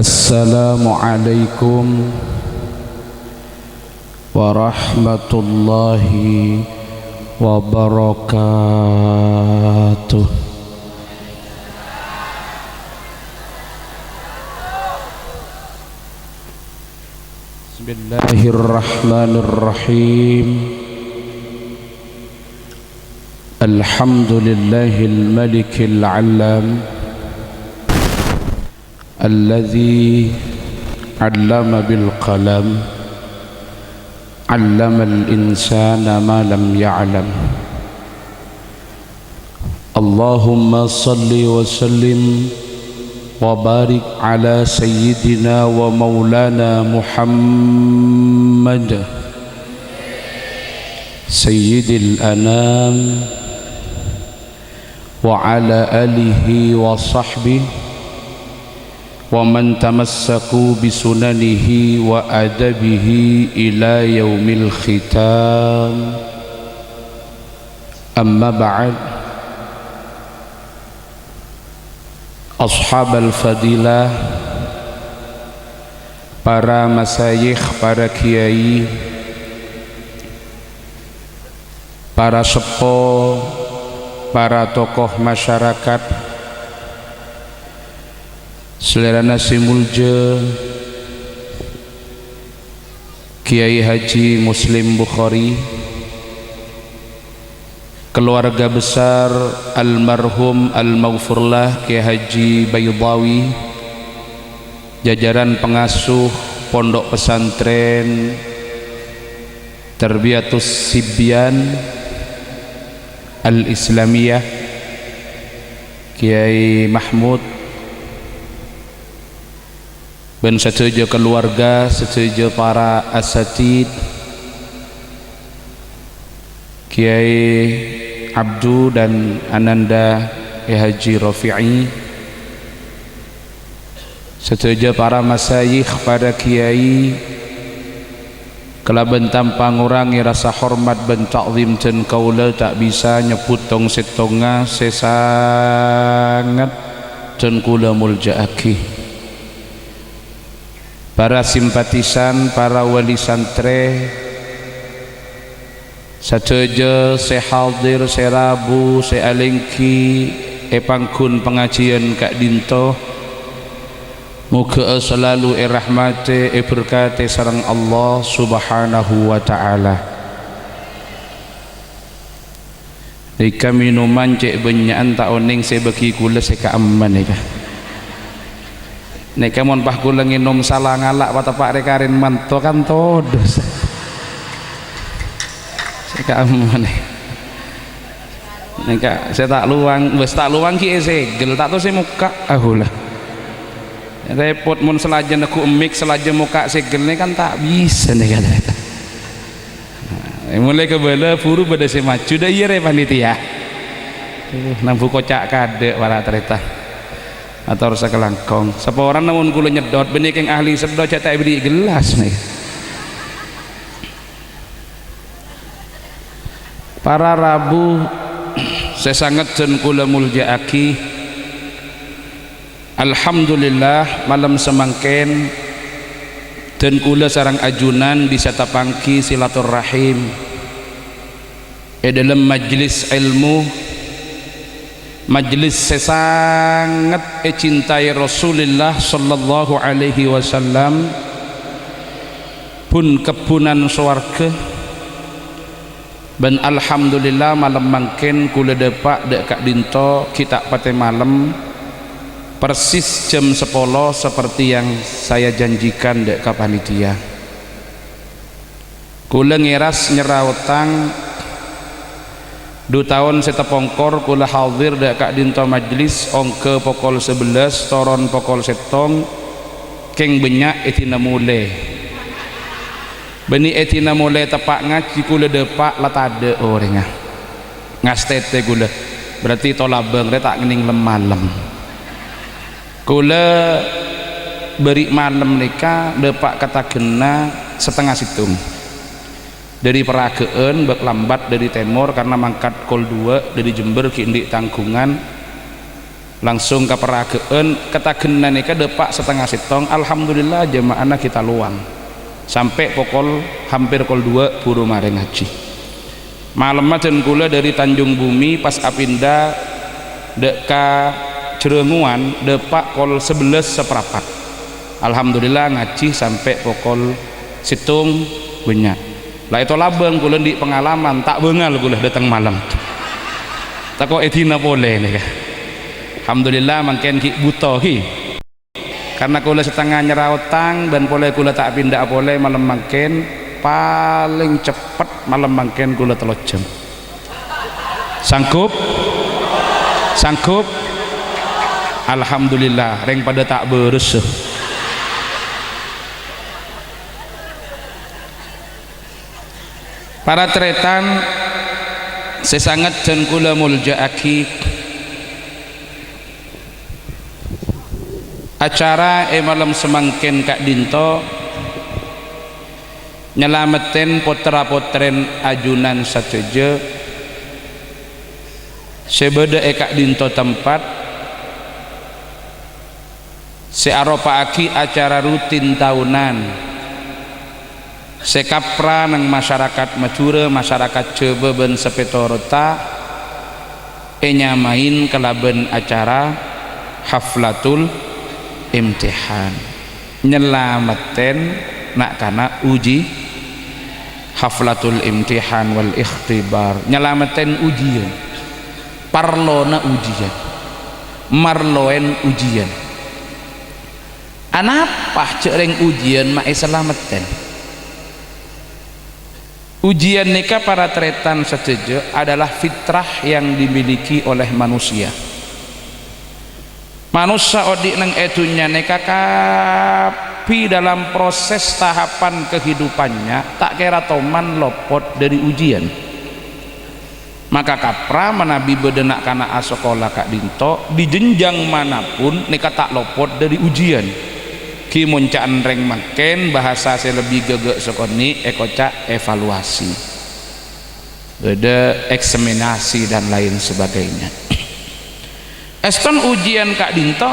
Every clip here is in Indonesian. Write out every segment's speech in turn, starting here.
Assalamualaikum warahmatullahi wabarakatuh. Bismillahirrahmanirrahim. Alhamdulillahil malikil alam alladzi 'allama bil qalam 'allamal insana ma lam ya'lam. Allahumma salli wa sallim wa barik ala sayyidina wa maulana Muhammad sayyidil anam wa ala alihi wa sahbihi wa man tamassaku bisunanihi wa adabihi ila yaumil khitam. Amma ba'd. Ashabal fadilah, para masyayikh, para kiai, para sepo, para tokoh masyarakat, Selera Nasi Mulja, Kiai Haji Muslim Bukhari, keluarga besar almarhum al-maghfurlah Kiai Haji Baydawi, jajaran pengasuh Pondok Pesantren Tarbiyatus Sibyan Al-Islamiyah, Kiai Mahmud, dan setuju keluarga, setuju para asatid, Kiai Abdu dan Ananda Haji Rafi'i, setuju para masyayikh, para kiai, kelaban tanpa ngurangi rasa hormat dan ta'zim dan kaula tak bisa nyebut tong setonga sesangat dan kula muljaaki. Para simpatisan, para wali santre, sateja sehadir, serabu, sealengki, pangkun pengajian Kak Dinto, muga selalu rahmate berkate sareng Allah subhanahu wa ta'ala. Nika minuman cek benyaan tak oning saya bagi gula saya keaman nika. Nek mon pah kula nginum salah ngalak patepak rekarin manto kan todos. Seka amun nek saya tak luang, wis tak luang ki segel tak to se muka ahulah. Repot mun selajen aku emik selajen muka segelne kan tak bisa nek kata. Mulai ke bala buru pada se maju dah iya re panitia. Nampu kocak kade para terita. Atau rasa kelangkong sapa orang namun kula nyedot benih yang ahli sedot cetak beri gelas nih. Para rabu saya sangat jen kula muljaaki, alhamdulillah malam semangken dan kula sarang ajunan bisa tapangki silaturahim dalam majlis ilmu, majlis sesangat cintai Rasulullah sallallahu alaihi wasallam, pun kepunan swarga. Dan alhamdulillah malam mangken kula depak dek Kak Dinto kita pate malam persis jam 10 seperti yang saya janjikan dek Kak panitia. Kula ngiras nyerawetang 2 tahun saya tepongkor kula hadir dek Kak Dinto majlis ongke pokol 11 toron pokol setong keng benyak etina mule beni etina mule tepak ngaji kula depak latade orangnya ngastete kula berarti tolabeng re tak ngening lemalem kula beri malam nika depak kata kena setengah situng dari Peragaan bak lambat dari Temor karena mangkat kol 2 dari Jember ke Indik Tangkungan langsung kaperageun ketagenan nika depak setengah setong. Alhamdulillah jemaahna kita luang sampai pokol hampir kol 2 buru mare ngaji. Malam majen kula dari Tanjung Bumi pas apinda dek ka Jerenguan depak kol 11 seperempat. Alhamdulillah ngaji sampai pokol situng banyak. Lah itu labeng kula di pengalaman tak bengal kula datang malam. Tak kok etina boleh nih. Alhamdulillah mangken ki buta ki. Karena kula setengah nyerautang dan boleh kula tak pindah boleh malam mangken paling cepet malam mangken kula 3 jam. Sanggup? Sanggup? Alhamdulillah reng pada tak beres. Para tretan sesangat dan kula muljaaki acara malam semangken Kak Dinto nyelametin potra-potren ajunan sateje sebeda Kak Dinto tempat searopaaki acara rutin tahunan sekapra nang masyarakat Madura masyarakat Cebeben Sepetorota nyamain kelaben acara haflatul imtihan nyelamaten nak kana uji haflatul imtihan wal ikhtibar nyelamaten ujian parlona ujian marloen ujian anapa cereng ujian mak selamatkan ujian nikah para tretan setuju adalah fitrah yang dimiliki oleh manusia. Manusia odik neng etunya nikah kapi dalam proses tahapan kehidupannya tak kira toman lopot dari ujian. Maka kapra menabi bedenak kana asokola Kak Dinto di jenjang manapun nikah tak lopot dari ujian. Ki muncaan reng makin bahasa saya lebih gegek sekoni ekoca evaluasi beda eksaminasi dan lain sebagainya. Eston ujian Kak Dinto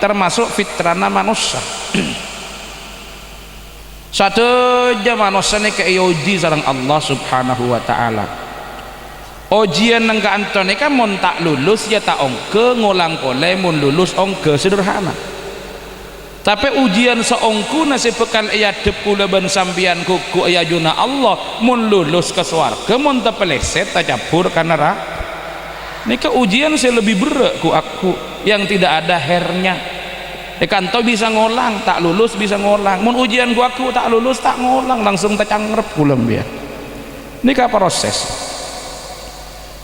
termasuk fitrana manusia. Satu aja manusia ini keuji sareng Allah subhanahu wa ta'ala. Ujian nang Kak Anton kan mun tak lulus ya tak ongke ngulang pole mun lulus ongke sederhana. Tapi ujian seongku nasi pekal ayat depula ban sambian kuku ayajuna Allah mun lulus ke swarga mun tepeleset tak capur karena nika ujian saya lebih berat ku aku yang tidak ada hernya. Ikan tau bisa ngolang tak lulus bisa ngolang mun ujian ku aku tak lulus tak ngolang langsung tak cangrep kulem ya. Nika proses.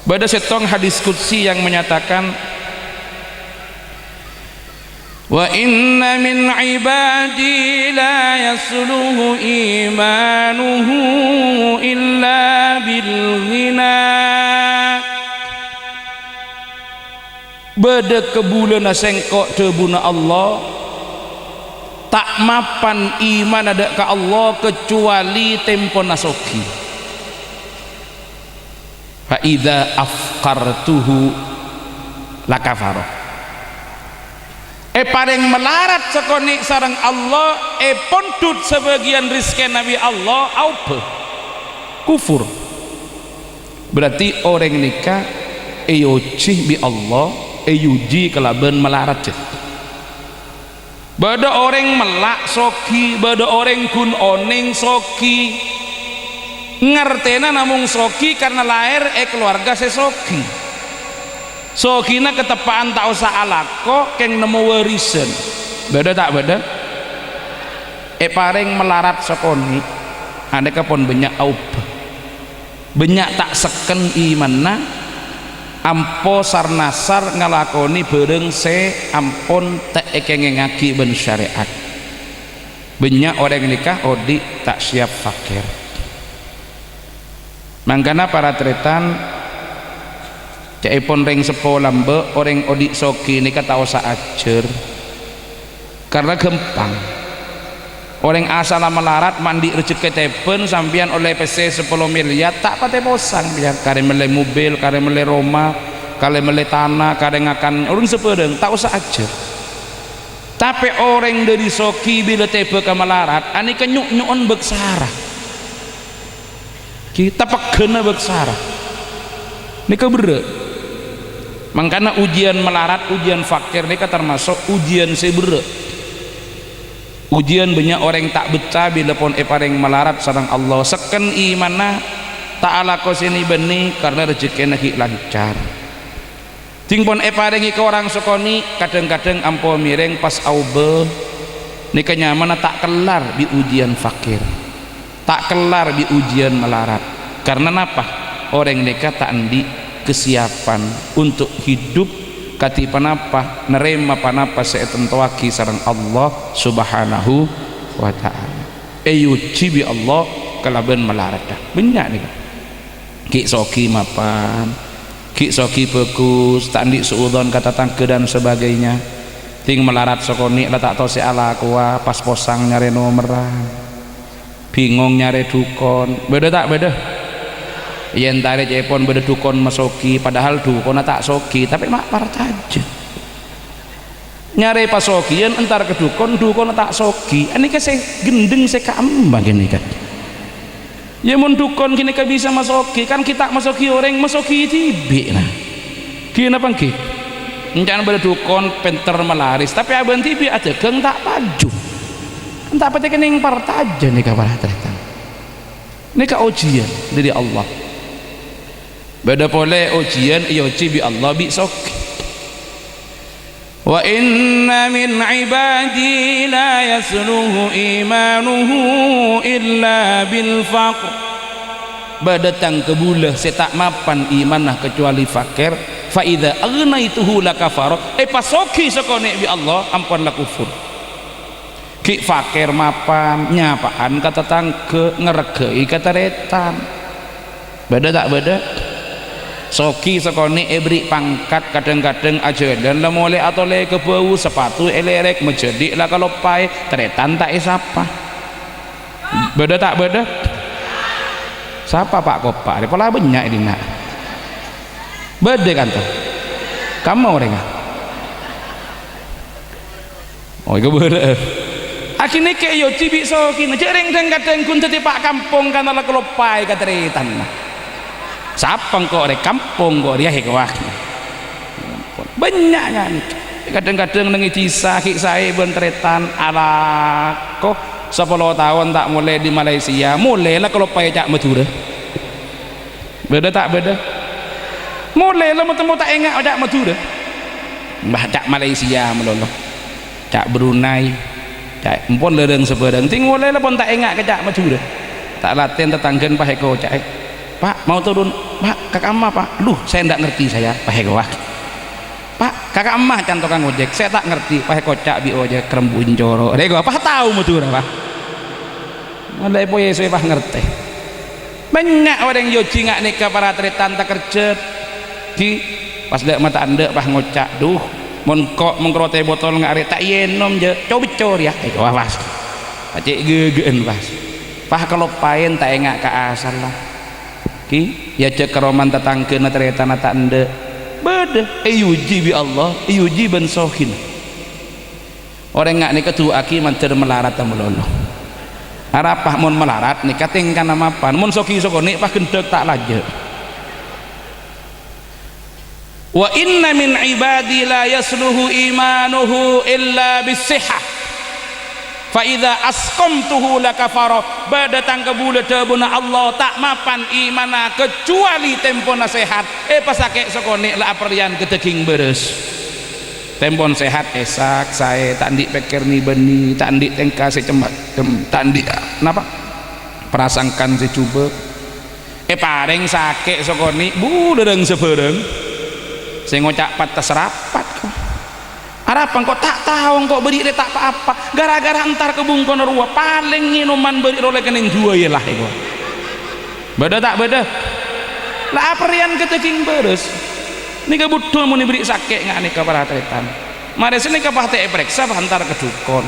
Bada setong hadis qudsi yang menyatakan wa inna min ibadi la yasluhu imanuhu illa bil ghina beda kebulan sengkok tebuna Allah tak mapan iman ada ke Allah kecuali tempo nasoki fa idza afqartuhu lakafarah paling melarat sekoni sarang Allah pondut sebagian rizki Nabi Allah aupe kufur berarti orang nikah yuji bi Allah yuji kelaban melarat bada orang melak soki bada orang kun oning soki ngertena namung soki karena lahir keluarga sesoki sokina ketepaan tak usah alako keng nemu warisan beda tak beda paring melarat sekoni ada kapon banyak aupa banyak tak seken imanna ampo sarnasar ngalakoni bareng se ampon tak ngaki ben syariat banyak orang nikah odi tak siap fakir mangkana para tretan caipun ring sepo lambe orang odik soki ini kata usah ajar karena gampang orang asal melarat mandi rezeki tepen sampian oleh PC 10 miliar tak pate posang biar kare mele mobil kare mele rumah kalian melih tanah kadang akan orang sepedeng tak usah aja. Tapi orang dari soki bila tiba ke melarat ani kenyuk-nyukon beksara kita pegana beksara ini keberat. Makanya ujian melarat ujian fakir ini termasuk ujian seberat. Ujian banyak orang tak betah bila pun paring melarat sareng Allah seken imanah ta'ala kosini benih karena rezeki nak lancar ting pun paringi ke orang sokoni kadang-kadang ampo miring pas aube ni kenyamana tak kelar di ujian fakir tak kelar di ujian melarat karena apa orang nikah tak andi kesiapan untuk hidup kati panapa nerema panapa seetentuaki sareng Allah subhanahu wa ta'ala yuci bi Allah kalaban melarat dah banyak nih ki soki mapan ki soki bagus tak andi suudon kata tangke dan sebagainya ting melarat sokoni lah tak tahu si ala kuah pas posang nyari nomeran bingung nyari dukon beda tak beda yen tarik jepon beda dukon masoki padahal dukon tak soki tapi mak parat aja nyari pas soki yen entar ke dukon tak soki ini kan saya gendeng saya keambang gini kan ya mun dukon kini kan bisa masoki kan kita masoki orang masoki tibi nah kini apa ki jangan beda dukon penter melaris tapi abang tibi aja geng tak paju entah apa kening parat aja nih kabar ternyata ini ka ujian dari Allah beda pole ujian yuci bi Allah bi soki wa inna min ibadi la yasluhu imanuhu illa bil faqr badatang kebulah saya tak mapan imanah kecuali fakir fa idza agnaituhu lakafar pasoki sokone bi Allah ampunlah kufur ki fakir mapan nyapaan kata tangke ngeregei kata retan beda tak beda soki sekoni beri pangkat kadang-kadang aja dan lah mulai atau le ke bau sepatu elerek menjadi lah kalau pai teretan tak siapa beda tak beda siapa Pak Kopak pola banyak ini nak beda kan tuh kamu orang oh itu beda akhirnya kayak yo cibi soki ngereng dan kadang kun tadi Pak kampung karena lah kalau pai keteretan siapa kok orang kampung kok dia hekawah banyak kan kadang-kadang nengi cisa kik saya benteretan ala kok 10 tahun tak mulai di Malaysia mulai lah kalau payah cak Madura beda tak beda mulai lah mau tak ingat cak Madura mbah cak Malaysia meloloh cak Brunei cak empon lereng seberang ting mulai lah pun tak ingat ke cak Madura tak latihan tetanggen pak heko cak Pak mau turun Pak kakak emak Pak saya tidak ngerti saya Pak Hekowah Pak kakak emak cantokan ojek saya tak ngerti Pak Hekocak bi ojek kerembuin joro Hekowah Pak tahu Madura Pak mulai poye saya Pak ngerti banyak orang yoji ngak nikah para tretan tak kerja di pas dek mata anda Pak ngocak duh mengkok mengkrote botol ngak tak yenom je cobicor ya Hekowah Pas pacik gegeen Pas Pak kalau payen tak engak ke asal lah ki ya cek keroman tetangke na tereta na tak ende beda yuji bi Allah yuji ben sohin orang ngak nikah tu aki mancer melarat melolo arapah mun melarat nikah tingkan nama pan mun soki sokoni pas gendek tak laje wa inna min ibadi la yasluhu imanuhu illa bisihah fa idza asqamtuhu lakafara badatang kebula tebuna Allah tak mapan imana kecuali tempon sehat pasake sokone la aprian keteking beres tempon sehat esak saya tak ndik peker ni beni tak ndik tengka se cemat tak ndik napa prasangkan se coba paring sake sokone bu dereng sebereng sing ngocak patas rapat harapan kok tak tahu kok beri tak apa-apa gara-gara antar kebung kono ruah paling minuman beri oleh kening dua ya lah itu beda tak beda lah aperian keteking beres ini kebutuhan mau diberi sakit nggak nih kepada tretan mari sini ke pahte periksa antar ke dukon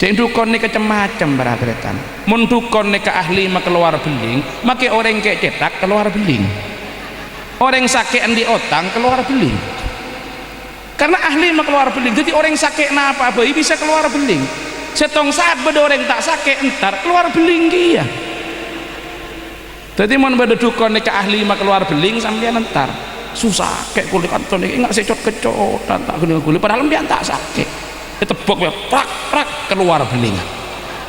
ceng dukon nih kecemacam pada tretan mun dukon nih ke ahli mak keluar beling make orang kayak cetak keluar beling orang sakit di otang keluar beling karena ahli mah keluar beling. Jadi orang sakit na apa bisa keluar beling. Setong saat beda orang tak sakit entar keluar beling dia. Jadi mon beda dukun nek ahli mah keluar beling sampean entar susah kayak kulit kanton iki enggak secot kecot tak gini kulit padahal dia tak sakit. Tebok ya prak prak keluar beling.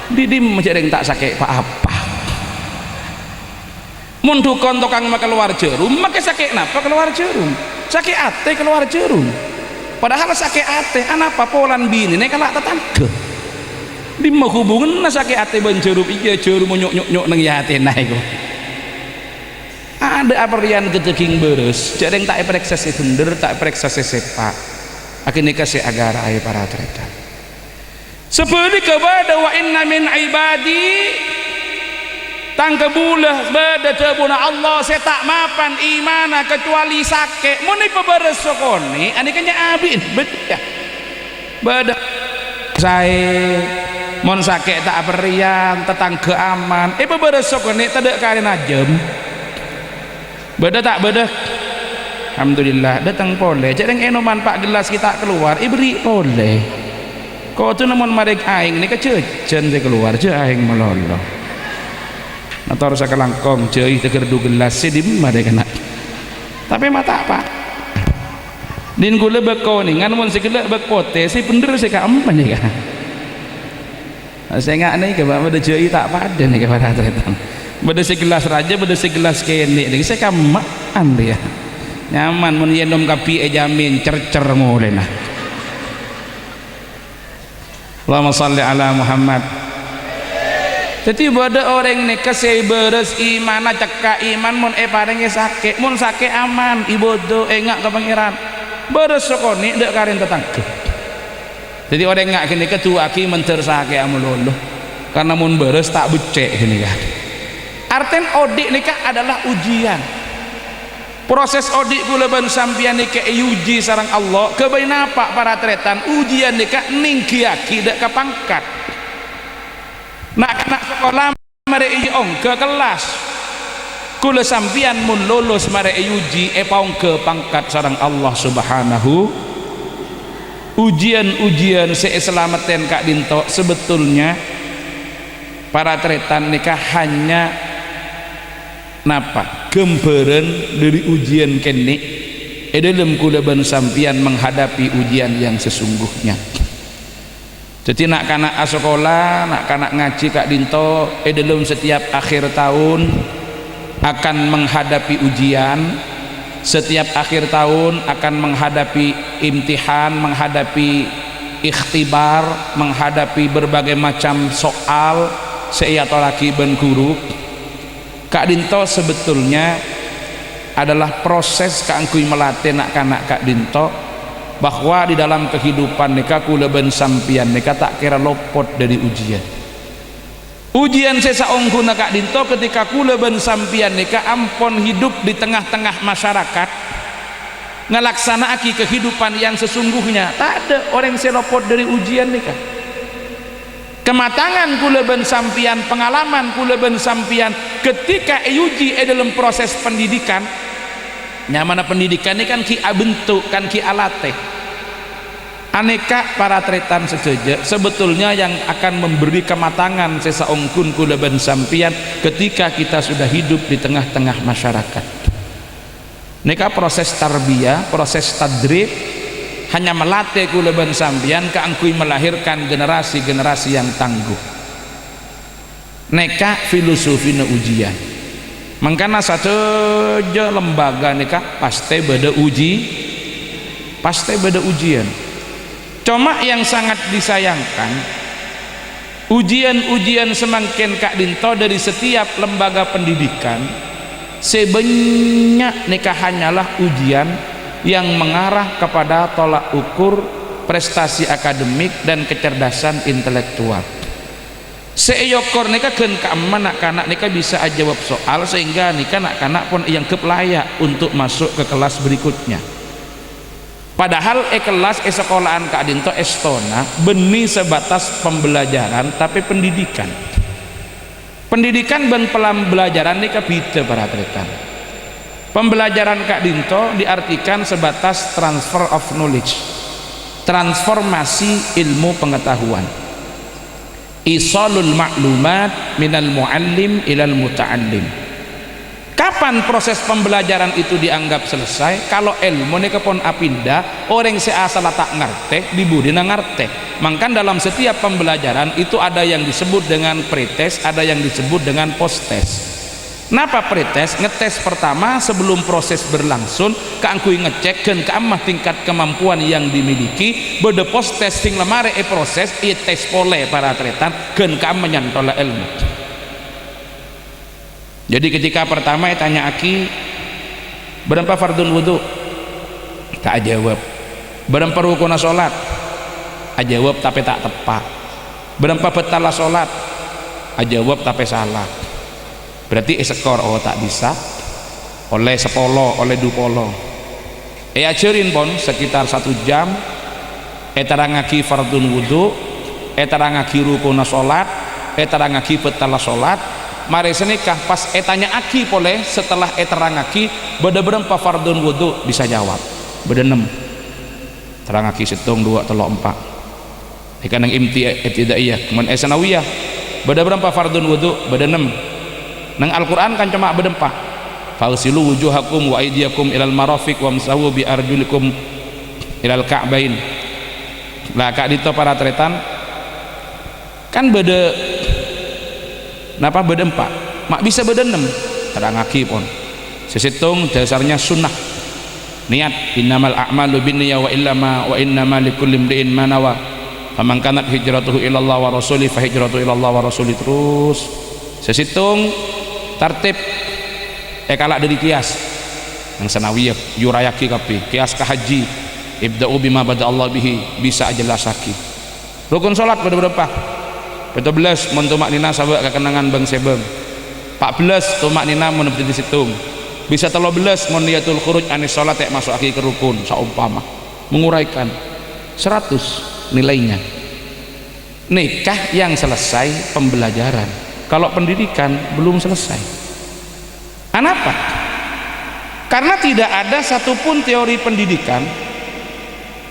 Didim menjadi tak sakit apa. Mun dukun tukang mah keluar jerum make sakit napa keluar jerum. Sakit ate keluar jerum. Padahal sakit ate anapa polan bini nek kalak tetangga. Di mau hubungan sakit ate ban jerum iya jerum nyuk-nyuk nang ate naik. Ada aperian keteking beres jadi tak periksa si bener tak periksa si sepak akhirnya kasih agar ayah para tretan seperti kepada wa inna min ibadi tangke bulah beda tebuna Allah saya tak mapan imana kecuali sakit muni peberes sokoni ini kan abin beda beda saya mon sakit tak aperian tetangga aman peberes sokoni tidak kalian ajem beda tak beda alhamdulillah datang boleh jadi enoman pak gelas kita keluar beri boleh kau tu namun marek aing ni kecejen saya keluar je aing melolo nator sa kalangkong jeuh teger du gelas sedim marek anak tapi mata apa din gula beko ni ngan mun segala bekote si bener saya kaampan ya saya ngak ni ke bapa de jeuh tak padan ni ke para tretan beda segelas raja beda segelas kene ini saya kamaan dia nyaman mun yenom kapi jamin cercer mulai nah Allahumma salli ala Muhammad. Jadi beda orang ni kasih beres iman cekak iman mun parengi sakit mun sakit aman ibodo ngak ke pangeran beres sokoni dek karin tetangga. Jadi orang ngak kini ketua aki menter sakit amulolo karena mun beres tak becek gini kan. Arten odik nikah adalah ujian. Proses odik kula ban sampian nikah uji sareng Allah. Kebain apa para tretan ujian nikah ningkiaki dak kapangkat. Nak sekolah mare iong ke kelas. Kula sampian mun lulus mare uji paung ke pangkat sareng Allah Subhanahu. Ujian-ujian seislameten kak dinto sebetulnya para tretan nikah hanya napa gambaran dari ujian kene dalam kula ban sampian menghadapi ujian yang sesungguhnya. Jadi nak kanak sekolah nak kanak ngaji kak dinto dalam setiap akhir tahun akan menghadapi ujian, setiap akhir tahun akan menghadapi imtihan, menghadapi ikhtibar, menghadapi berbagai macam soal saya laki ben guru. Kak Dinto sebetulnya adalah proses kaangkui melatih nak kanak Kak Dinto bahwa di dalam kehidupan neka kula ben sampian neka tak kira lopot dari ujian. Ujian sesa ongguna Kak Dinto ketika kula ben sampian neka ampon hidup di tengah-tengah masyarakat ngelaksanaaki kehidupan yang sesungguhnya tak ada orang selopot dari ujian neka. Kematangan kula ben sampian pengalaman kula ben sampian ketika uji dalam proses pendidikan nyamana pendidikan ini kan ki bentuk kan ki alate aneka para tretan sejajar sebetulnya yang akan memberi kematangan sesaungkun kula ben sampian ketika kita sudah hidup di tengah-tengah masyarakat neka proses tarbiyah proses tadrib hanya melatih kula ban sampian keangkui melahirkan generasi-generasi yang tangguh neka filosofi na ujian makanya satu lembaga neka pasti beda ujian cuma yang sangat disayangkan ujian-ujian semakin Kak Dinto dari setiap lembaga pendidikan sebanyak neka hanyalah ujian yang mengarah kepada tolak ukur prestasi akademik dan kecerdasan intelektual. Seeyokor nika gen keaman anak-anak nika bisa jawab soal sehingga nika anak-anak pun yang layak untuk masuk ke kelas berikutnya. Padahal kelas sekolahan Kak Dinto estona benih sebatas pembelajaran tapi pendidikan dan pembelajaran nika beda para tretan. Pembelajaran Kak Dinto diartikan sebatas transfer of knowledge, transformasi ilmu pengetahuan, isalul ma'lumat minal muallim ilal muta'allim. Kapan proses pembelajaran itu dianggap selesai? Kalau ilmu ini kepon apinda orang seasal tak ngerti dibudina ngerti. Maka dalam setiap pembelajaran itu ada yang disebut dengan pretest, ada yang disebut dengan posttest. Napa pretest? Ngetes pertama sebelum proses berlangsung, keangkui ngecek keamah tingkat kemampuan yang dimiliki. Bede post testing lemare proses tes pole para tretan keamah nyantola ilmu. Jadi ketika pertama tanya aki berapa fardun wudu, tak jawab. Berapa rukun salat, ajawab tapi tak tepat. Berapa betala salat, ajawab tapi salah. Berarti skor oh tak bisa oleh 10 oleh 20 ajarin pon sekitar 1 jam terangaki fardun wudu, terangaki rukun salat, terangaki betala salat. Mari senikah pas tanya aki boleh setelah terangaki beda berapa fardun wudu bisa jawab beda 6 terangaki setung 2 3 4 ikan yang ibtidaiyah kemudian sanawiyah beda berapa fardun wudu beda 6. Nang Al-Quran kan cuma berdempak fagsilu wujuhakum wa aydiyakum ilal marafiq wamsahu bi arjulikum ilal ka'bain. Lah Kak Dito para tretan kan beda napa berdempak mak bisa beda 6 terangaki pun sesitung dasarnya sunnah niat innamal a'malu binniyah wa innama likulli imri'in ma nawa faman kanat hijratuhu ilallah wa rasuli fa hijratuhu ilallah wa rasuli. Terus sesitung tartib kalak dari kias yang sanawiyah yurayaki kapi kias ke haji ibda'u bima bada Allah bihi bisa jelasaki. Rukun salat pada berapa? 17 mentumak nina sabak kekenangan bang sebeng 14 tumak nina menepati di situng bisa 13 moniatul khuruj anis salat masuk aki ke rukun saumpama menguraikan 100 nilainya. Nikah yang selesai pembelajaran, kalau pendidikan belum selesai. Kenapa? Karena tidak ada satupun teori pendidikan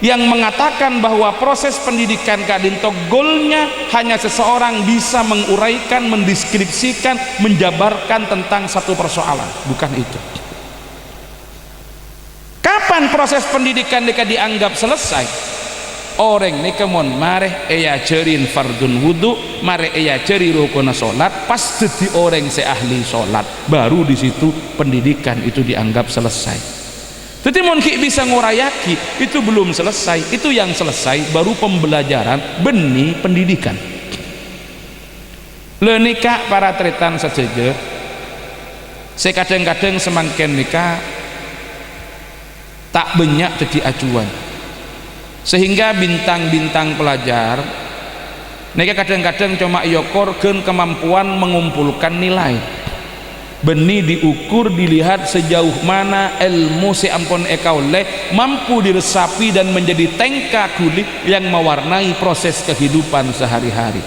yang mengatakan bahwa proses pendidikan Kak Dinto goalnya hanya seseorang bisa menguraikan, mendeskripsikan, menjabarkan tentang satu persoalan. Bukan itu. Kapan proses pendidikan mereka dianggap selesai? Orang ni kemon mareh cerin fardun wudu, mareh ceri rukun solat, pas jadi orang seahli solat, baru di situ pendidikan itu dianggap selesai. Jadi mungkin bisa ngurayaki itu belum selesai, itu yang selesai baru pembelajaran benih pendidikan. Le nikah para tretan saja, saya kadang-kadang semakin nikah tak banyak jadi acuan. Sehingga bintang-bintang pelajar mereka kadang-kadang cuma yokorkan kemampuan mengumpulkan nilai benih diukur dilihat sejauh mana ilmu si ampun ekauleh mampu diresapi dan menjadi tengka kulit yang mewarnai proses kehidupan sehari-hari.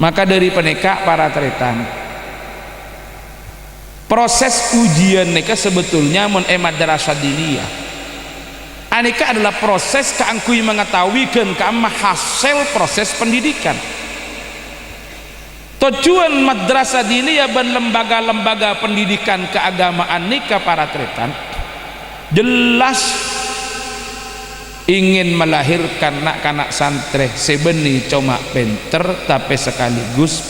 Maka dari peneka para tretan proses ujian mereka sebetulnya madrasah diniyah aneka adalah proses keangkui mengetahui keamah hasil proses pendidikan. Tujuan madrasah diniyah dan lembaga-lembaga pendidikan keagamaan nikah para tretan jelas ingin melahirkan anak-anak santri sebeni cuma pinter tapi sekaligus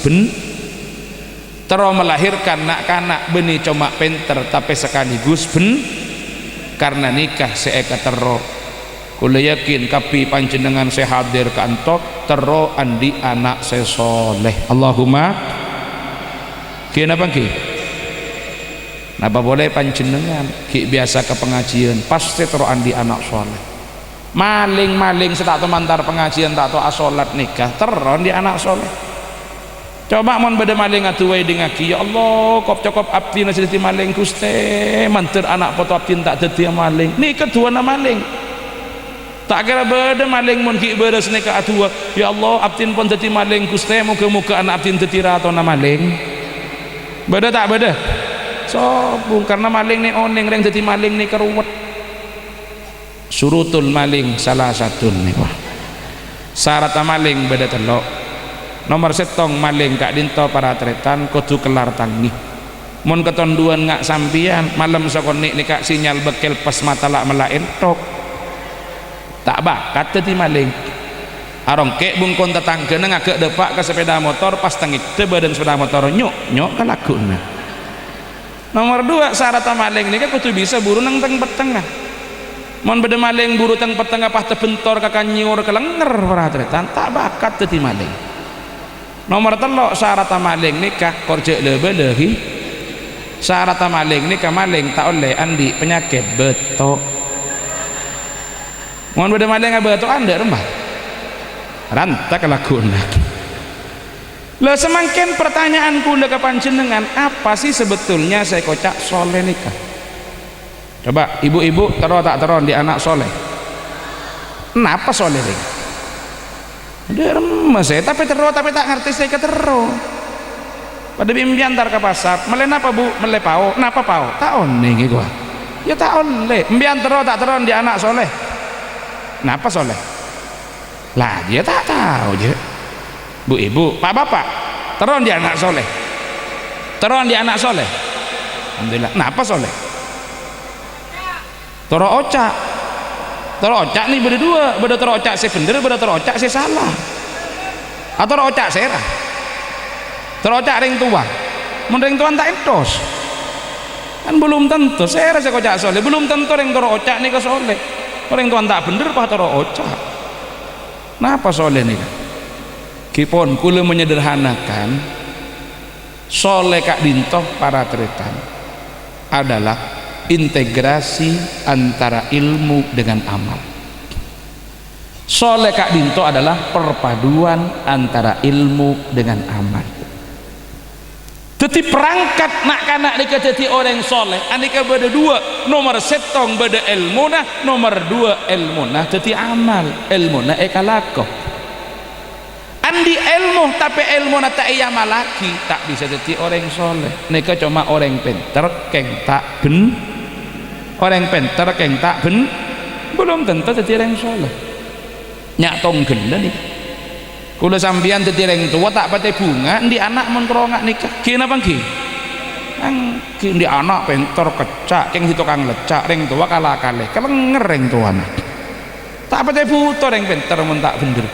terus melahirkan anak-anak beni cuma pinter tapi sekaligus karena nikah seeka tero kula yakin kapi panjenengan saya hadir kantor tero andi anak saya soleh. Allahumma kenapa ki napa boleh panjenengan ki biasa ke pengajian pasti tero andi anak soleh. Maling-maling setak temantar pengajian tak to asolat nikah tero andi anak soleh. Coba mon beda maling atuwai dengaki ya Allah kop abdi nasi dadi maling Gusti mantir anak foto abdi tak dadi maling ni kedua na maling tak kira beda maling mon ki beda seneka atua ya Allah abdi pun dadi maling Gusti muga-muga anak abdi dadi rato na maling beda tak beda sobung karena maling nih oneng yang jadi maling nih keruwet. Surutul maling salah satu nih wah. Syarat maling beda telok. Nomor setong maling kak dinto para tretan kudu kelar tangi. Mon ketonduan ngak sampian malam sakonik nih kak sinyal bekel pas mata lak melain tok. Tak bakat jadi maling. Arong kek bungkon tetangga ngagak depak ke sepeda motor pas tengik te badan sepeda motor nyok kalakuna. Nomor 2 syarat maling nih kudu bisa buru nang teng petengah. Mon beda maling buru teng petengah pas tebentor kakak nyur kelenger para tretan tak bakat jadi maling. Nomor 3 syarat maling nikah korje lebih syarat maling nikah maling tak oleh andi penyakit betok. Mon beda maling betok anda rembah rantak lakuna. Lah semakin pertanyaanku ke panjenengan, apa sih sebetulnya saya kocak soleh nikah? Coba ibu-ibu tero tak tero di anak soleh. Kenapa soleh nih? Udah remes saya, tapi tero tapi tak ngerti saya ketero. Pada bimbi antar ke pasar, melen apa bu? Mele pao, napa pao? Tak oning gua. Ya tak oleh. Mbian tero tak tero di anak soleh. Napa soleh? Lah dia tak tahu je. Bu ibu, pak bapak, teron dia anak soleh. Teron dia anak soleh. Alhamdulillah. Kenapa soleh? Toro ocak. Toro ocak nih berdua. Beda toro ocak saya bener, beda toro ocak saya salah. Atau toro ocak saya. Toro ocak ring tua. Mun ring tua tak entos. Kan belum tentu. Saya rasa kocak soleh. Belum tentu ring toro ocak nih ke soleh. Ring tua tak bener, pak toro ocak. Napa soleh nih? Kipon kula menyederhanakan soleh kak dintoh para tretan adalah integrasi antara ilmu dengan amal. Soleh kak dintoh adalah perpaduan antara ilmu dengan amal. Jadi perangkat nak kanak nika jadi orang soleh anika beda 2 nomor setong beda ilmu nah nomor 2 ilmu nah jadi amal ilmu nah ekalako andi ilmu tapi ilmu nah tak iya malaki tak bisa jadi orang soleh nika cuma orang pinter keng tak ben orang pinter keng tak ben belum tentu jadi orang soleh nyak tonggel nih. Kula sambian dadi reng tua tak pate bunga di anak mun krongak nikah. Ki napa nggih? Nang ki di anak pentor kecak keng tukang lecak reng tua kalah kalih. Kelenger reng tuana. Tak pate buto reng pentor mun tak bener.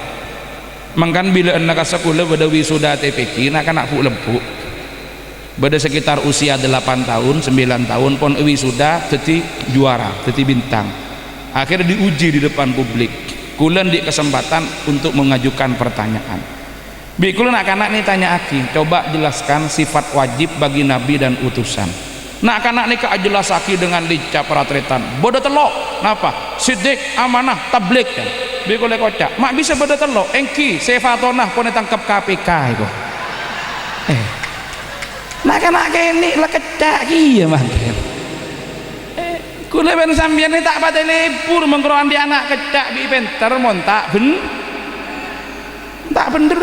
Mangkan bila anak sekolah beda wisuda TPQ nak anak fu lempuk. Beda sekitar usia 8 tahun, 9 tahun pon wisuda dadi juara, dadi bintang. Akhirnya diuji di depan publik. Kulen di kesempatan untuk mengajukan pertanyaan. Bi kulen anak-anak nih tanya aki, coba jelaskan sifat wajib bagi nabi dan utusan. Nak anak nih jelas aki dengan lincah peratretan. Bodoh telok, napa? Sidik, amanah, tablik kan. Bi kulen kocak, mak bisa bodoh telok. Engki, sefatonah pun ditangkap KPK itu. Nak anak ini lah kecak iya mah. Kula ben sambian tak pate libur mengkroan di anak kecak bi pinter mon tak bener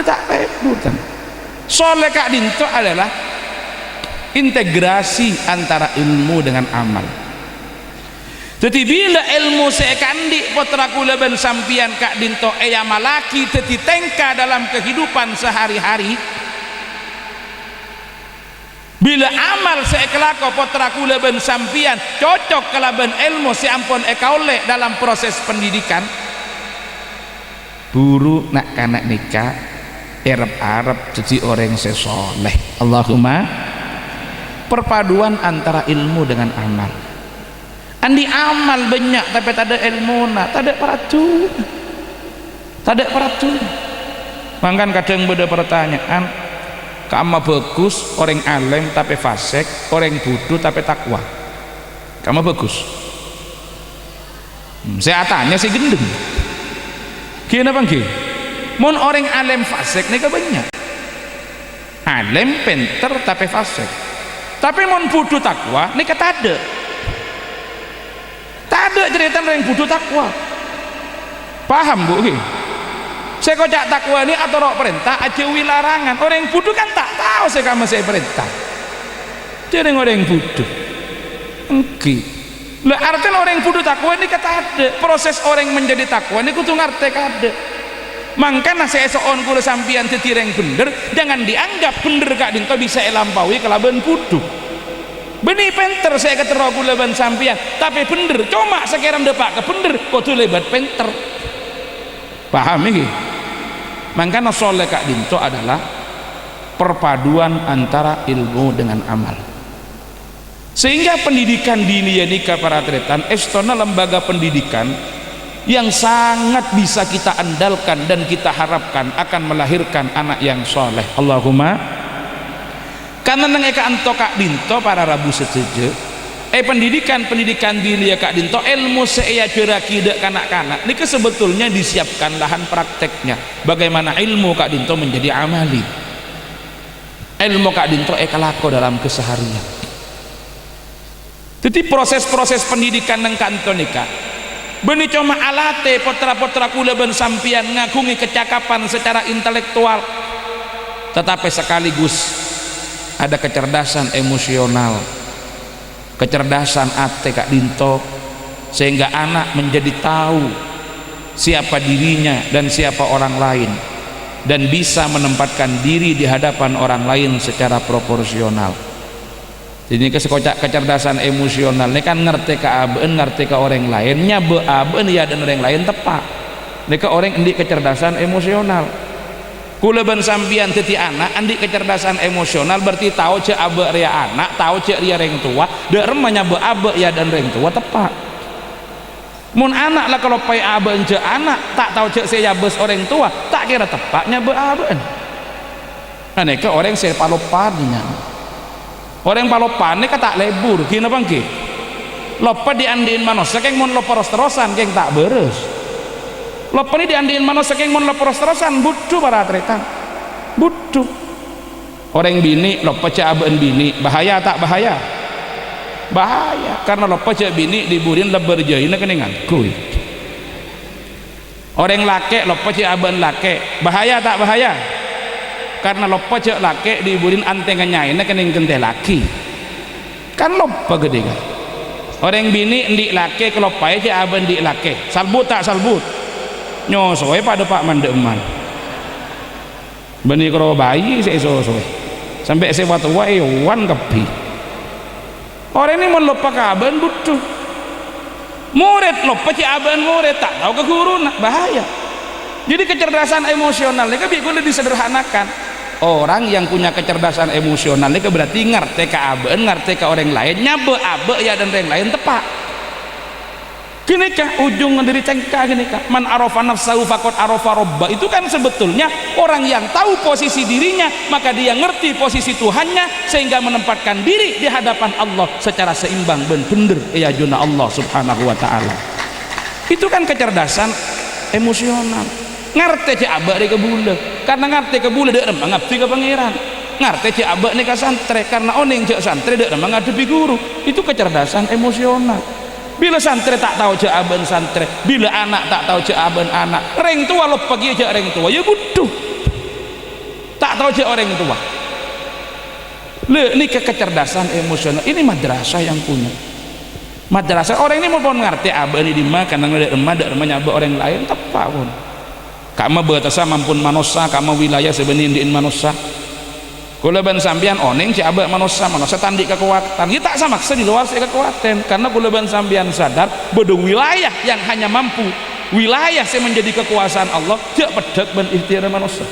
tak libur kan. Soleh kak dinto adalah integrasi antara ilmu dengan amal. Jadi bila ilmu saya kandi putra kula ben sampian kak dinto eya malaki jadi tengka dalam kehidupan sehari-hari. Bila amal seekelako potra kula ben sampian cocok kalaban ilmu si ampun ekaoleh dalam proses pendidikan buru nak kanak nikah Arab jadi orang sesoleh. Allahumma perpaduan antara ilmu dengan amal. Andi amal banyak tapi tak ada ilmu nak tak ada peracun. Mangkan kadang beda pertanyaan kamu bagus orang alim tapi fasik, orang bodoh tapi takwa. Kamu bagus. Saya tanya si gendeng. Gimana bang? Mon orang alim fasik nih banyak. Alim pinter tapi fasik. Tapi mon bodoh takwa nih ada. Tak ada cerita orang bodoh takwa. Paham bu? Saya kocak takwa ini atau rok perintah aja larangan. Orang bodoh kan tak tahu saya kamu saya perintah. Jadi orang bodoh engki lah artinya orang bodoh takwa ini kata ada proses orang menjadi takwa ini kudu ngerti kada mangkana seesoon kula sampian tetireng bener jangan dianggap bener kak dinto bisa elampaui kelaban bodoh benih penter saya ketero kula ban sampian tapi bener cuma sekarang depak ke bener kudu lebat penter paham ini mangkana soleh kak dinto adalah perpaduan antara ilmu dengan amal sehingga pendidikan dini nikah para tretan estona lembaga pendidikan yang sangat bisa kita andalkan dan kita harapkan akan melahirkan anak yang soleh Allahumma karena nengeka anto kak dinto para rabu setuju pendidikan dini ya kak dinto ilmu seya curaki dek kanak-kanak ini sebetulnya disiapkan lahan prakteknya bagaimana ilmu kak dinto menjadi amali ilmu kak dinto kalako dalam keseharian jadi proses-proses pendidikan neng kanto nikah benih cuma alate potra-potra kula ben sampian ngagungi kecakapan secara intelektual tetapi sekaligus ada kecerdasan emosional kecerdasan ate kak dinto sehingga anak menjadi tahu siapa dirinya dan siapa orang lain dan bisa menempatkan diri di hadapan orang lain secara proporsional. Ini kecerdasan emosional ini kan ngerti ke aben ngerti ke orang lain nyabe aben ya dan orang lain tepat mereka orang endi kecerdasan emosional kula ban sampian teti anak endi kecerdasan emosional berarti tahu cek abe ria anak tahu cek ria reng tua dek remanya be abe ya dan reng tua tepat mun anak lah kalau pai abe cek anak tak tahu cek saya bes orang tua tak kira tepatnya be aben aneh ke orang saya palopadnya orang palopan ini kata lebur kina bangki lopa diandiin manusia keng mon lopa terosan keng tak beres lopa ini diandiin manusia keng mon lopa terosan butuh para tretan butuh orang bini lopa cek aben bini bahaya tak bahaya bahaya karena lopa cek bini diburin lebar jahina keningan kuy orang lake lopa cek aben lake bahaya tak bahaya karena lupa cek laki diiburin antengannya ini kening kente laki kan lupa gede kan orang bini ndik laki kelopai cek aben ndik laki salbut tak salbut nyosoy pada pak mandeman benih kero bayi saya sosoy sampai saya tua wan kepi orang ini mau lupa kaben butuh murid lupa cek aben murid tak tahu ke guru nak bahaya jadi kecerdasan emosional ini kan boleh disederhanakan orang yang punya kecerdasan emosional ini berarti ngerti ke aben ngerti ke orang lain nyabe abe ya dan orang lain tepat gini kah ujung dari cengkah gini kah man arafa nafsahu faqad arafa robba itu kan sebetulnya orang yang tahu posisi dirinya maka dia ngerti posisi Tuhannya sehingga menempatkan diri di hadapan Allah secara seimbang dan bener ya juna Allah subhanahu wa ta'ala itu kan kecerdasan emosional ngerti cek abak di kebule karena ngerti kebule dia mengabdi ke pangeran ngerti cek abak ni ke santre karena oning cek santre dia menghadapi guru itu kecerdasan emosional bila santre tak tahu cek aben santre bila anak tak tahu cek aben anak reng tua lo pergi cek reng tua ya butuh tak tahu cek orang tua ini kecerdasan emosional ini madrasah yang punya madrasah orang ini mau ngerti aben ini mah karena ada remanya orang lain tepat pun kama betasa mampun manusia kama wilayah sebenin diin manusia kula ban sambian oneng ci abak manusia tandi kekuatan kita tak sama di luar saya kekuatan karena kula ban sambian sadar bodoh wilayah yang hanya mampu wilayah saya menjadi kekuasaan Allah cek pedek ban ikhtiar manusia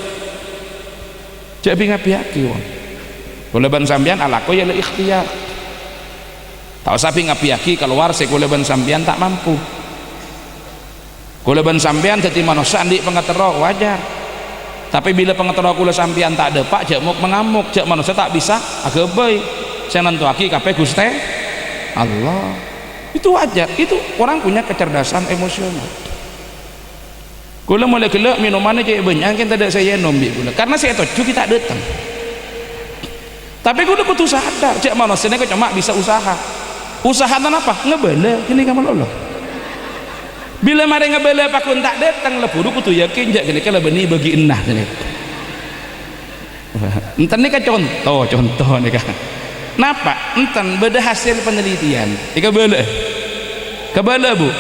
cek pingapiaki wong kula ban sambian alako ya le ikhtiar tak usah pingapiaki keluar saya kula ban sambian tak mampu kula ban sampean jadi manusia di pengetero wajar tapi bila pengetero kula sampean tak ada pak cek mengamuk cek manusia tak bisa agak baik saya nentuaki kape Guste Allah itu wajar itu orang punya kecerdasan emosional kula mulai gelak minumannya cek banyak kan tidak saya nombi kula karena saya tahu kita datang tapi kula kudu sadar cek manusia ini cuma bisa usaha apa ngebala ini kamu Allah bila mari ngebela pakun tak datang leburu kutu yakin jak gini kalau benih bagi enah gini entar nih kan contoh nih kan Napa? Enten beda hasil penelitian. Kebala bu.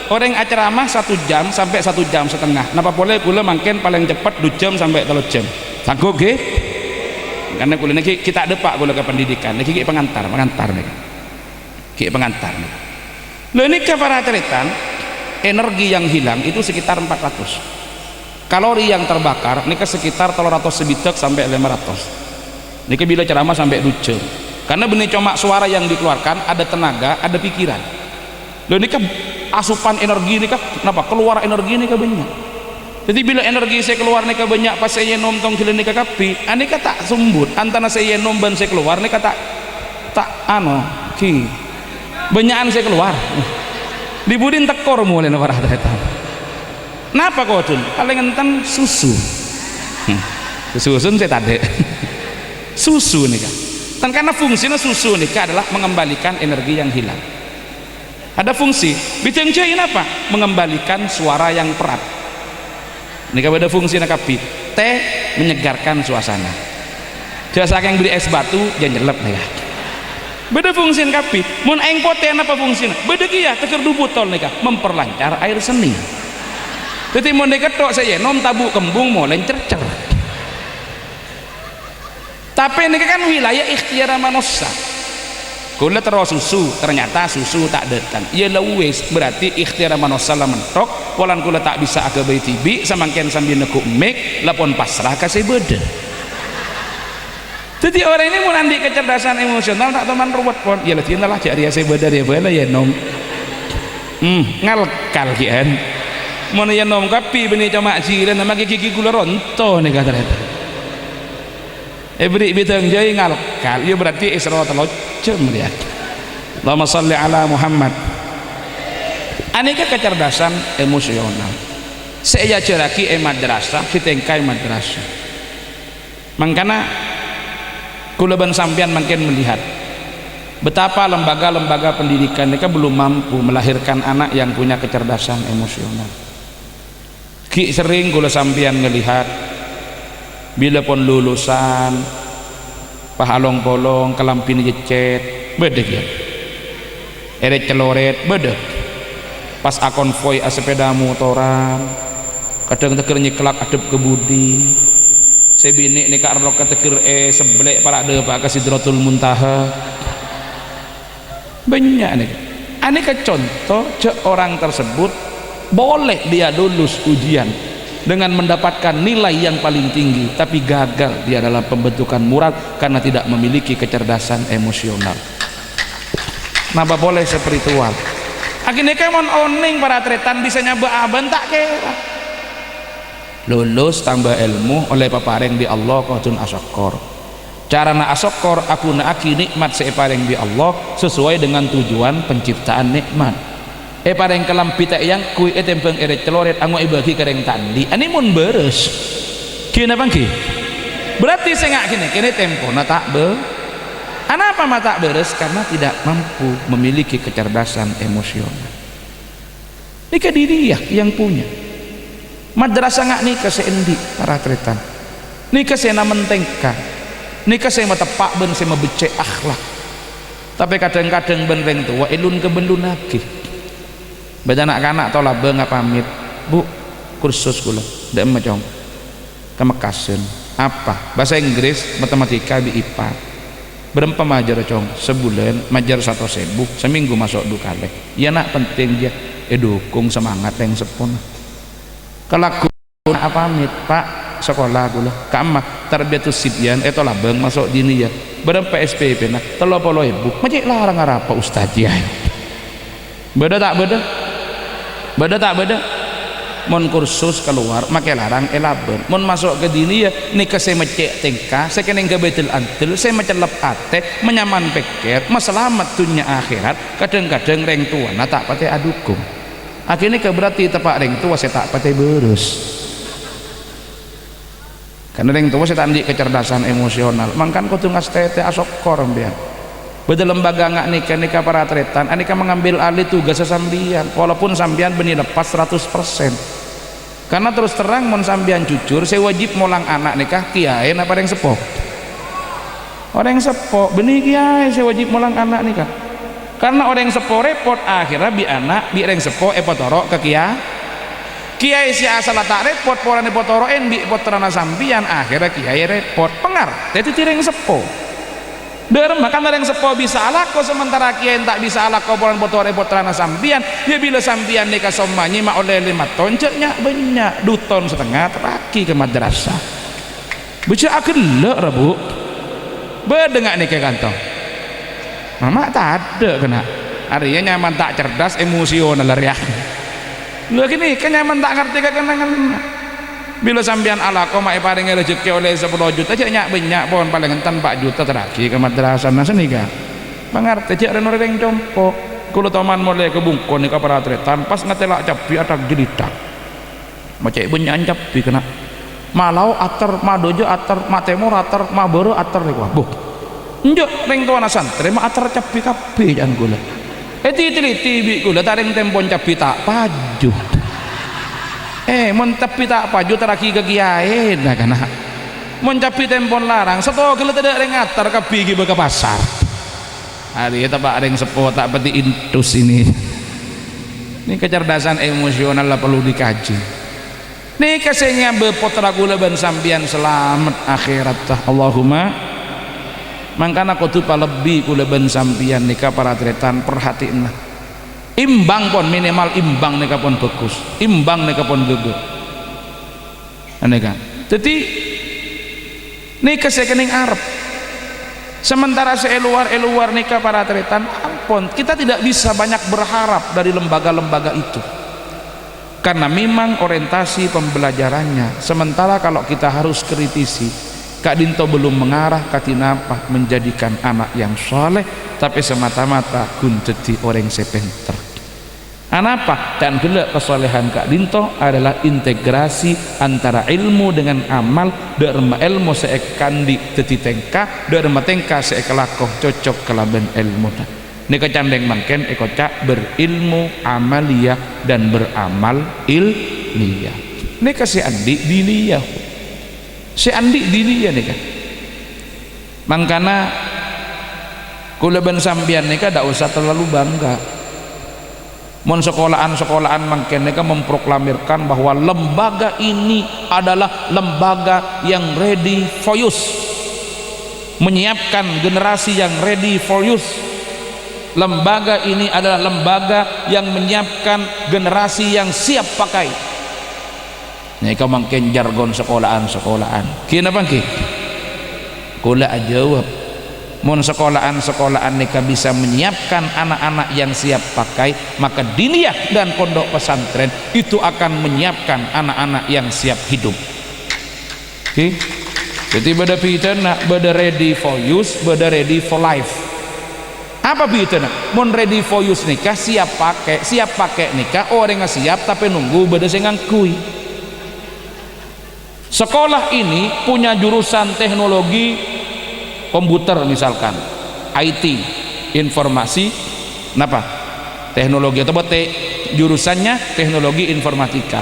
Orang aceramah 1 jam sampai 1,5 jam. Napa boleh kula mangken paling cepat 2 jam sampai 3 jam. Sanggup nggih? Karena kula niki kita depak kula ke pendidikan. Niki pengantar niki. Ki pengantar. Lho niki para ceritan energi yang hilang itu sekitar 400. Kalori yang terbakar niki sekitar 300 sebitek sampai 500. Niki bila ceramah sampai 2 jam. Karena benih cuma suara yang dikeluarkan, ada tenaga, ada pikiran. Loh ini kan asupan energi ini kan kenapa keluar energi ini kan banyak. Jadi bila energi saya keluar ini kan banyak, pas saya nom tong kilo ini kan kapi, ini kan tak sumbut antara saya nom ban saya keluar ini kan tak ki banyakan saya keluar. Dibudin tekor mulai napa rata. Napa kau cun? Paling enten susu. Susun saya tadi. Susu nih kan. Dan karena fungsinya susu nih adalah mengembalikan energi yang hilang. Ada fungsi biteng cain apa? Mengembalikan suara yang perat. Nih kan ada fungsi nakapi. Teh menyegarkan suasana. Jasa yang beli es batu jangan nyelep nih ya. Beda fungsi nakapi. Mun aing poten apa fungsinya? Beda kia teker du botol nih kan. Memperlancar air seni. Jadi mun diketok saya nom tabu kembung mau lencer-cer. Tapi ini kan wilayah ikhtiar manusia. Kula terus susu, ternyata susu tak datang. Ya lewes berarti ikhtiar manusia lah mentok. Walan kula tak bisa agak bayi tibi, samangken sambil nekuk mik, lapon pasrah kasih beda. Jadi orang ini mau nanti kecerdasan emosional tak teman ruwet pon. Ya letih lah cari saya beda dia bela ya nom. Ngalkal kian. Mau ya nom kapi benih cuma jiran nama gigi gula ronto nih kata reta. Beri bitang jai ngalkal ya berarti Isra telocem lihat. Allahumma salli ala Muhammad. Aneka kecerdasan emosional saya ceraki madrasah ditengkai madrasah makanya kulaban sampean makin melihat betapa lembaga-lembaga pendidikan mereka belum mampu melahirkan anak yang punya kecerdasan emosional. Ki sering kula sampean ngelihat bila pun lulusan pahalong polong kelampin jecet beda ya eret celoret beda pas akonvoy sepeda motoran kadang teker nyiklak adep kebudi sebini nih kak arlok teker seblek para de pak Sidratul Muntaha banyak nih aneka contoh orang tersebut boleh dia lulus ujian dengan mendapatkan nilai yang paling tinggi tapi gagal dia dalam pembentukan murad karena tidak memiliki kecerdasan emosional. Napa boleh spiritual akhirnya kemon oning para tretan bisa nyaba aban tak kira lulus tambah ilmu oleh papareng di Allah kotun asokor cara na asokor aku na aki nikmat separeng di Allah sesuai dengan tujuan penciptaan nikmat pareng kelam pita yang kui tempeng eret celoret angu ibagi kereng tandi ani mun beres kina bangki berarti saya nggak kini tempo na tak be apa mata beres karena tidak mampu memiliki kecerdasan emosional. Nika diri ya yang punya madrasah nggak nika seendi para tretan nika saya mentengkan nika saya tepak ben saya becek akhlak tapi kadang-kadang benreng tua ilun ke bendun lagi beda anak-anak atau labeng pamit bu kursus kula ndak macam kemekasen apa bahasa Inggris matematika di IPA berapa majar cong sebulan majar 1.000 seminggu masuk 2 kali ya nak penting dia dukung semangat yang sepun kalau aku pamit pak sekolah kula kamah tarbiyatus sibyan itu labeng masuk dini ya berapa SPP nah 30.000 macam larang apa ustaz ya beda tak beda mon kursus keluar makai larang elaben mon masuk ke dini ya nikah saya mecek tingkah saya kena ke betul antul saya mecelap ate menyaman peker maselamat dunia akhirat kadang-kadang reng tua nah tak pate adukung akhirnya berarti tepak reng tua saya tak pate berus karena reng tua saya tandi kecerdasan emosional mangkan kau tungas tete asokor biar beda lembaga nggak nikah para tretan anika mengambil alih tugas sambian walaupun sambian benih lepas 100% karena terus terang mon sambian jujur saya wajib molang anak nikah kiain apa yang sepok orang sepo benih kiai saya wajib mulang anak nih kan, karena orang sepo repot akhirnya bi anak bi orang sepo potoro ke kiai si asal tak repot porane potoroen bi potrana sampian akhirnya kiai repot pengar jadi tireng sepo derem kan orang sepo bisa alako sementara kiai tak bisa alako porane potore potrana sampian dia bila sampian nikah somanyi mak oleh 5 ton ceknya banyak 2 ton setengah teraki ke madrasah baca agelak rabu berdengar nih ke kantong mama tak ada kena harinya nyaman tak cerdas emosional ya lu gini kan nyaman tak ngerti kenangan bila sampean alako mak paring rezeki oleh 10 juta aja nyak banyak pohon paling entan 4 juta teraki ke madrasah nasa nih kan mengerti aja ada orang compo kalau teman mulai ke bungkon nih ke paratretan pas ngetelak capi atak jelita macam banyak capi kena malau atar madojo atar matemor atar maboro atar lekwa boh njok ring tuana santri ma atar capi kape jangan gula titi bi gula taring tempon capi tak paju mon capi tak paju teraki ke kiai nah kana mon capi tempon larang seto gula tidak ring atar kapi gi ke pasar hari eta pak ring sepo tak peti intus ini kecerdasan emosional lah perlu dikaji nih kasihnya bepotra gula ban sambian selamat akhirat Allahumma mangkana kutupa lebih gula ban sambian nikah para tretan perhatiin lah imbang pon minimal imbang nikah pon bagus imbang nikah pon gege aneh kan jadi nikah saya kening Arab sementara eluar nikah para tretan ampun kita tidak bisa banyak berharap dari lembaga-lembaga itu karena memang orientasi pembelajarannya sementara kalau kita harus kritisi Kak Dinto belum mengarah katinapa menjadikan anak yang soleh tapi semata-mata gun jadi orang sepenter anapa dan gelak kesolehan Kak Dinto adalah integrasi antara ilmu dengan amal derma ilmu seekandi teti tengka derma tengka seekelakoh cocok kelaban ilmu ini kecandeng mangken ekocak berilmu amalia dan beramal ilmiah ini kasih andi diniyah si andi diniyah nih kan mangkana kula ben sambian nih kan tidak usah terlalu bangga mon sekolahan mangken nih kan memproklamirkan bahwa lembaga ini adalah lembaga yang ready for use menyiapkan generasi yang ready for use lembaga ini adalah lembaga yang menyiapkan generasi yang siap pakai ini kau mungkin jargon sekolahan kenapa ki kula jawab mun sekolahan nikah bisa menyiapkan anak-anak yang siap pakai maka diniyah dan pondok pesantren itu akan menyiapkan anak-anak yang siap hidup jadi beda pitana beda ready for use beda ready for life apa bitana mon ready for use nikah siap pakai nikah orang yang siap tapi nunggu beda sengangkui sekolah ini punya jurusan teknologi komputer misalkan IT informasi kenapa teknologi atau jurusannya teknologi informatika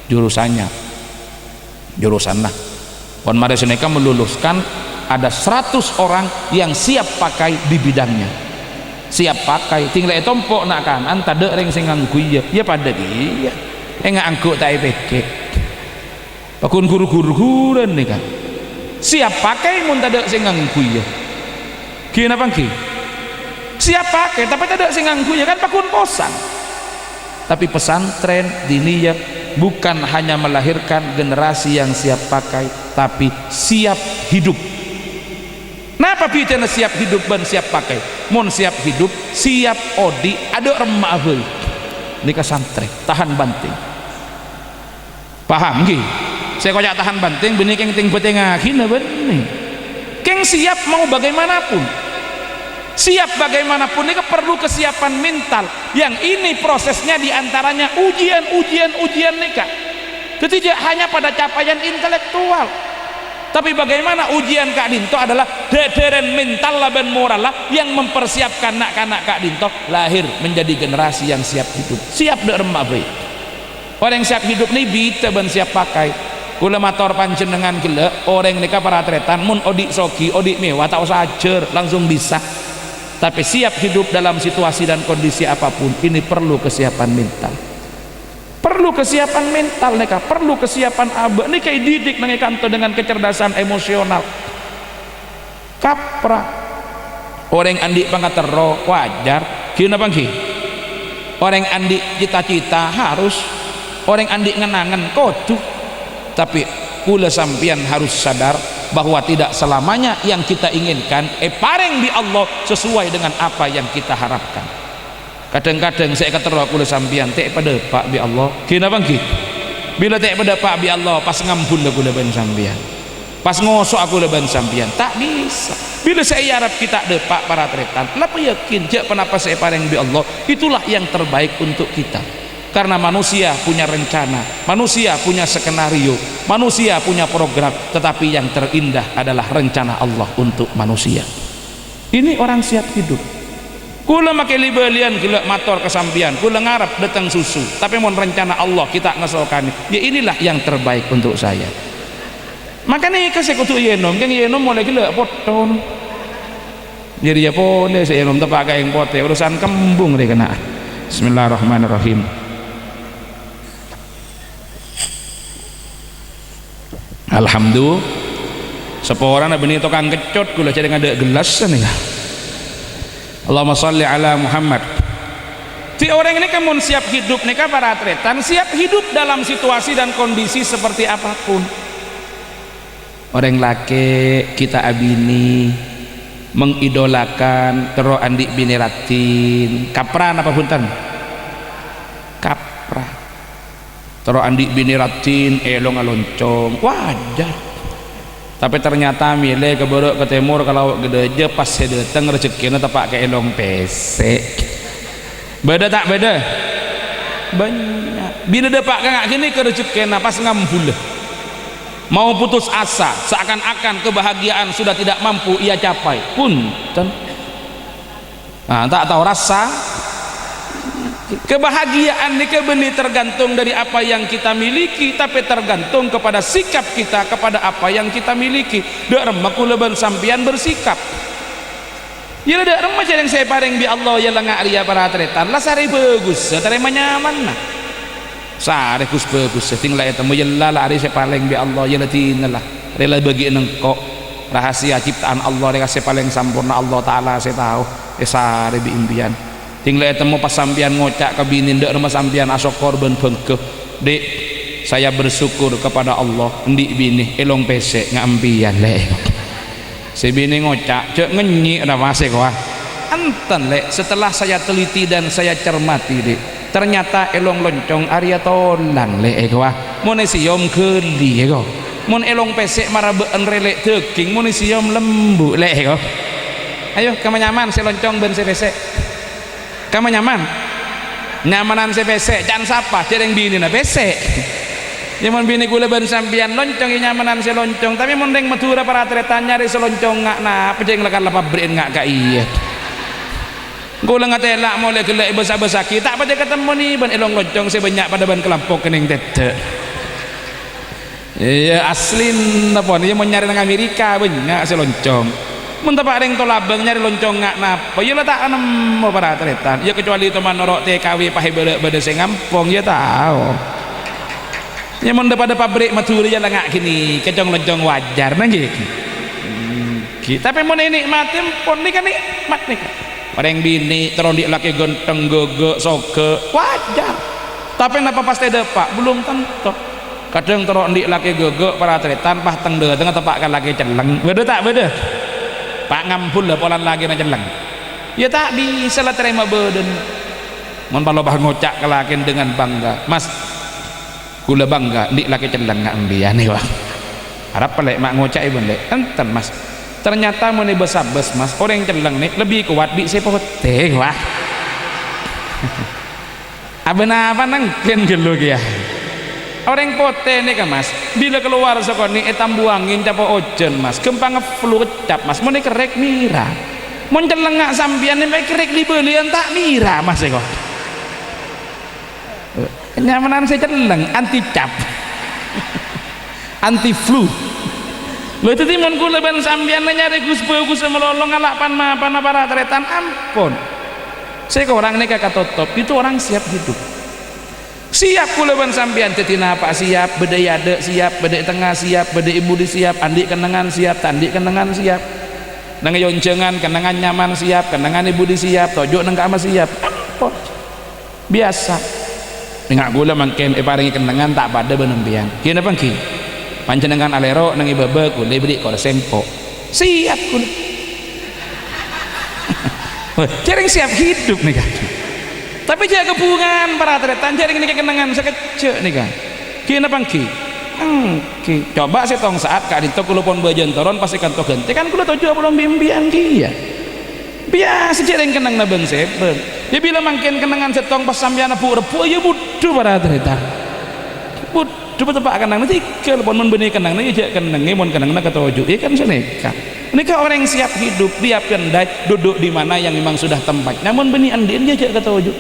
jurusan lah kon mare seneka meluluskan ada 100 orang yang siap pakai di bidangnya siap pakai tinggal tompok nak kan anta dek reng sing ngangkui ya pada dia enggak angkut tak EPK pakun guru-guru nih kan siap pakai mun tak dek sing ngangkui ya kenapa ki siap pakai tapi tak dek sing ngangkui ya kan pakun posan tapi pesantren diniyah bukan hanya melahirkan generasi yang siap pakai tapi siap hidup. Napa pitena siap hidup dan siap pakai mon siap hidup siap odi ada remah euy nikah santri tahan banting paham nggih saya kocak tahan banting benih keng ting betengahina benih keng siap mau bagaimanapun siap bagaimanapun ini perlu kesiapan mental yang ini prosesnya diantaranya ujian nikah jadi tidak hanya pada capaian intelektual tapi bagaimana ujian Kak Dinto adalah dederen mental dan moral lah yang mempersiapkan anak-anak Kak Dinto lahir menjadi generasi yang siap hidup siap derma baik orang yang siap hidup nih bisa ben siap pakai kula matur panjenengan gila orang nika para tretan mun odik sogi odik mewah tak usah ajar langsung bisa, tapi siap hidup dalam situasi dan kondisi apapun ini perlu kesiapan mental, perlu kesiapan mental nika, perlu kesiapan abah nika didik nang kanto dengan kecerdasan emosional. Kapra orang andi pangatero wajar kina pangki orang andi cita-cita harus orang andi ngenangan kodu, tapi kula sampian harus sadar bahwa tidak selamanya yang kita inginkan paring di Allah sesuai dengan apa yang kita harapkan. Kadang-kadang saya ketero kula sampian tek pada pak bi Allah kina pangki bila tek pada pak bi Allah pas ngampun kula ben sampian, pas ngosok aku leban sampian tak bisa. Bila saya harap kita depak para tretan lapa yakin jak kenapa saya paring bi Allah itulah yang terbaik untuk kita, karena manusia punya rencana, manusia punya skenario, manusia punya program, tetapi yang terindah adalah rencana Allah untuk manusia. Ini orang siap hidup. Kula make libelian gila mator kesampian kula ngarep datang susu, tapi mon rencana Allah kita ngesokani ya inilah yang terbaik untuk saya. Makanya kasih kutu yenom kan yenom mulai gila poton jadi ya boleh saya yenom tepak kayak yang pote urusan kembung deh kena. Bismillahirrahmanirrahim. Alhamdulillah seporang benih tukang kecut gula jadi ngada gelas nih. Allahumma sholli ala Muhammad. Si orang ini kamu siap hidup nih para tretan, siap hidup dalam situasi dan kondisi seperti apapun. Orang laki kita abini mengidolakan tero andik bini ratin kapran apa punten kapra tero andik bini ratin elong aloncong wajar, tapi ternyata milih ke baru ke timur kalau gede aja pas saya datang rezekinya tepak ke elong pesek beda tak beda banyak bila depak kagak gini ke rezekinya pas ngampul mau putus asa seakan-akan kebahagiaan sudah tidak mampu ia capai pun nah, tak tahu rasa kebahagiaan ini benih tergantung dari apa yang kita miliki, tapi tergantung kepada sikap kita kepada apa yang kita miliki. Dak remah kula ban sampian bersikap ya dak remah yang saya paring bi Allah ya lengak ria para tretan lah sari bagus terima nyaman nah sare kus bagus tinggal itu mu yalla ari saya paling bi Allah ya latinalah rela bagi nengkok rahasia ciptaan Allah rela saya paling sempurna Allah taala saya tahu sare bi impian tinggal itu mu pas sampian ngocak ke bini ndak rumah sampian asok korban bengkeh dek saya bersyukur kepada Allah ndik bini elong pesek ngampian le si bini ngocak cek ngenyi ada masih wah anten le setelah saya teliti dan saya cermati dek ternyata elong loncong Arya tolan le wah monesium keli mon elong pesek marabeen relek teking monesium lembu le ayo kamu nyaman si loncong ben si pesek kamu nyaman nyamanan si pesek jangan sapa cereng bini na pesek Yaman bini kula ban sampian loncong nyamanan si loncong, tapi mending Madura para tretan nyari si loncong ngak na pejeng lekan lapa brin ngak ka iya. Kula ngatela mulai gelek besa-besa kita pada ketemu nih ban elong loncong si banyak pada ban kelampok kening tete. Iya aslin napa nih mau nyari nang Amerika banyak si loncong. Mun tepak ring tolabang nyari loncong ngak napa ya letak anem para tretan. Ya kecuali teman norok TKW pahe bade sing ngampong ya tahu. Ya mun pada pabrik Madura ya ngak gini kecong loncong wajar nang iki. Tapi mun nikmati pun kan nikmat nih. Orang bini terondik laki genteng gege soge wajar, tapi napa pasti depak belum tentu. Kadang terondik laki gege para tretan pah teng de tengah tepakkan laki celeng beda tak beda pak ngampul lah polan lagi na celeng ya tak bisa lah terima beden mon palo bah ngocak ke laki dengan bangga mas gula bangga ndik laki celeng nggak ambian nih wah harap pelek mak ngocak ibu lek enten mas ternyata mau nih besar-bes mas orang yang celeng nih lebih kuat di sepote wah apa nangken gelo ya orang pote nih kan mas bila keluar sekoni etam buangin capo ojen mas gempang ngeflu kecap mas mau nih kerek mira mau celeng nggak sampian nih kerek dibelian tak mira mas kok kenyamanan saya celeng anti cap anti flu. Lho itu timun kula ben sampeyan nyari Gus Bogus melolong ngalak pan para tretan ampun. Saya ke orang nikah katotop itu orang siap hidup. Siap kula ben sampeyan dadi napa siap, bede yade siap, bede tengah siap, bede ibu di siap, andi kenangan siap, tandi kenangan siap. Nang yoncengan kenangan nyaman siap, kenangan ibu di siap, tojo nang kama siap. Ampun. Biasa. Ngak gula mangken paringi kenangan tak pada benempian. Kieu napa ki? Panjenengan alero nang ibaba kula beri kor sempo. Siap kula. Jaring siap hidup nih kan. Tapi jaga kepungan para tretan jaring ini kenangan sekecil nih kan. Kieu napa ki? Coba saya tong saat kak dito kula pon bajantoron pasti kanto ganti kan kula tojo belum bimbian ki ya. Biasa jaring kenang na ben seben. Dia bila mangken kenangan setong pas sampeyan repu ya budu para tretan. Coba tepak kenang nanti kalau pun membeni kenang nanti jak kenang mon kenang nak ketoju ya kan seneka ini kan orang yang siap hidup dia pendai duduk di mana yang memang sudah tempat namun beni andin dia jak ketoju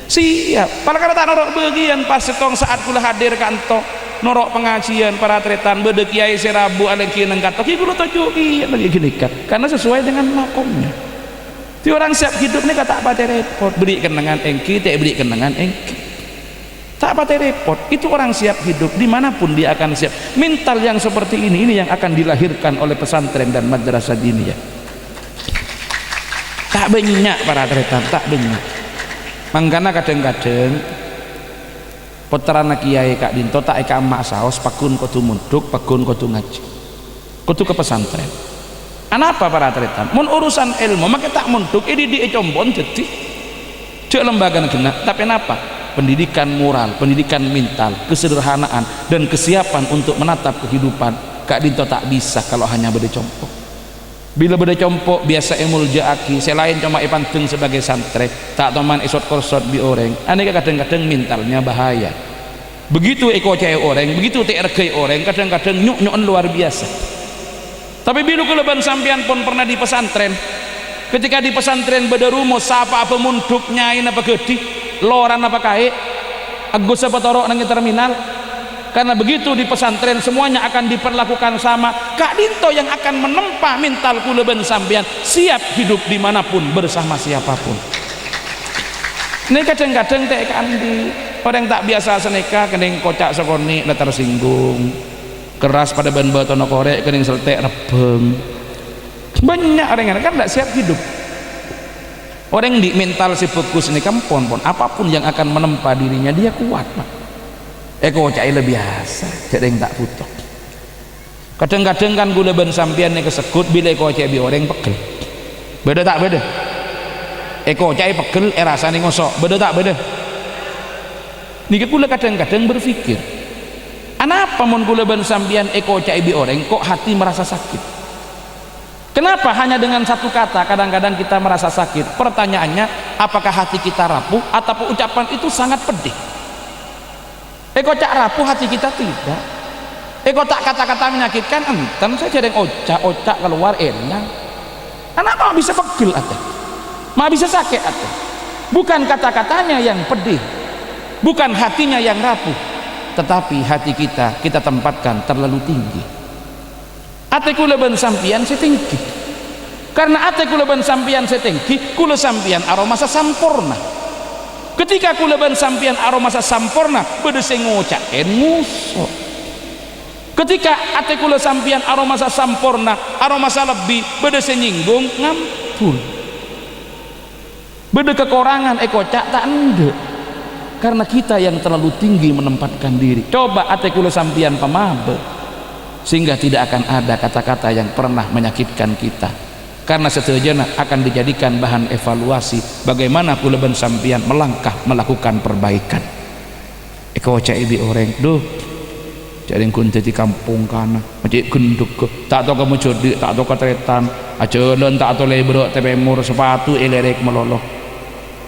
siap para kata tak norok bagian pas setong saat kula hadir kanto norok pengajian para tretan bede kiai serabu ada kiai nang katok ki kula toju ki lagi gini kan karena sesuai dengan makomnya ti orang siap hidup ini kata apa repot beri kenangan engki tak beri kenangan engki tak apa repot itu orang siap hidup dimanapun dia akan siap mental yang seperti ini yang akan dilahirkan oleh pesantren dan madrasah diniyah tak banyak para tretan tak banyak mangkana kadang-kadang putrana kiai kak dinto tak eka emak saos pakun kudu munduk pakun kudu ngaji kudu ke pesantren anapa para tretan mun urusan ilmu maka tak munduk ini di combon jadi cek lembaga negara tapi kenapa pendidikan moral, pendidikan mental, kesederhanaan dan kesiapan untuk menatap kehidupan Kak Dinto tak bisa kalau hanya beda compok. Bila beda compok biasa emul jaaki selain cuma ipanteng sebagai santre tak toman isot korsot bi orang aneh kadang-kadang mentalnya bahaya begitu eko cai orang begitu tergai orang kadang-kadang nyuk-nyukan luar biasa tapi bila keleban sampean pun pernah di pesantren ketika di pesantren beda rumus sapa apa munduk nyai apa gedi loran apa kae agus apa torok nang terminal karena begitu di pesantren semuanya akan diperlakukan sama Kak Dinto yang akan menempa mental kula ben sampean siap hidup dimanapun bersama siapapun ini kadang-kadang teh kan di orang tak biasa seneka kening kocak sokoni na tersinggung keras pada ban batono korek kening seltek rebeng banyak orang kan tak siap hidup. Orang di mental si bagus ini kampon pon apapun yang akan menempa dirinya dia kuat pak. Eko cai lebih biasa, jadi yang tak putok. Kadang-kadang kan gula ban sampian nih kesekut bila eko cai bi orang pegel. Beda tak beda? Eko cai pegel rasanya ngosok. Beda tak beda? Niki gula kadang-kadang berpikir, anapa mon gula ban sampian eko cai bi orang kok hati merasa sakit? Kenapa hanya dengan satu kata kadang-kadang kita merasa sakit? Pertanyaannya, apakah hati kita rapuh atau ucapan itu sangat pedih? Eko cak rapuh hati kita tidak. Eko tak kata-kata menyakitkan enten saya jadi ocak keluar enak. Kenapa bisa pegel ate? Ma bisa sakit ate? Bukan kata-katanya yang pedih, bukan hatinya yang rapuh, tetapi hati kita tempatkan terlalu tinggi. Ate kula ban sampian setinggi karena ate kula ban sampian setinggi kula sampian aroma sampurna ketika kula ban sampian aroma sampurna bede sing ngocaken musuh ketika ate kula sampian aroma sampurna aroma lebih bede sing nyinggung ngampun bede kekurangan kocak tak ende karena kita yang terlalu tinggi menempatkan diri coba ate kula sampian pamabe sehingga tidak akan ada kata-kata yang pernah menyakitkan kita karena seterusnya akan dijadikan bahan evaluasi bagaimana kula ben sampian melangkah melakukan perbaikan eko caibi orang duh jadi kunti di kampung kana macam genduk tak tahu kamu jodi tak tahu ketretan ajalan tak tahu lebro tepemur sepatu elerek meloloh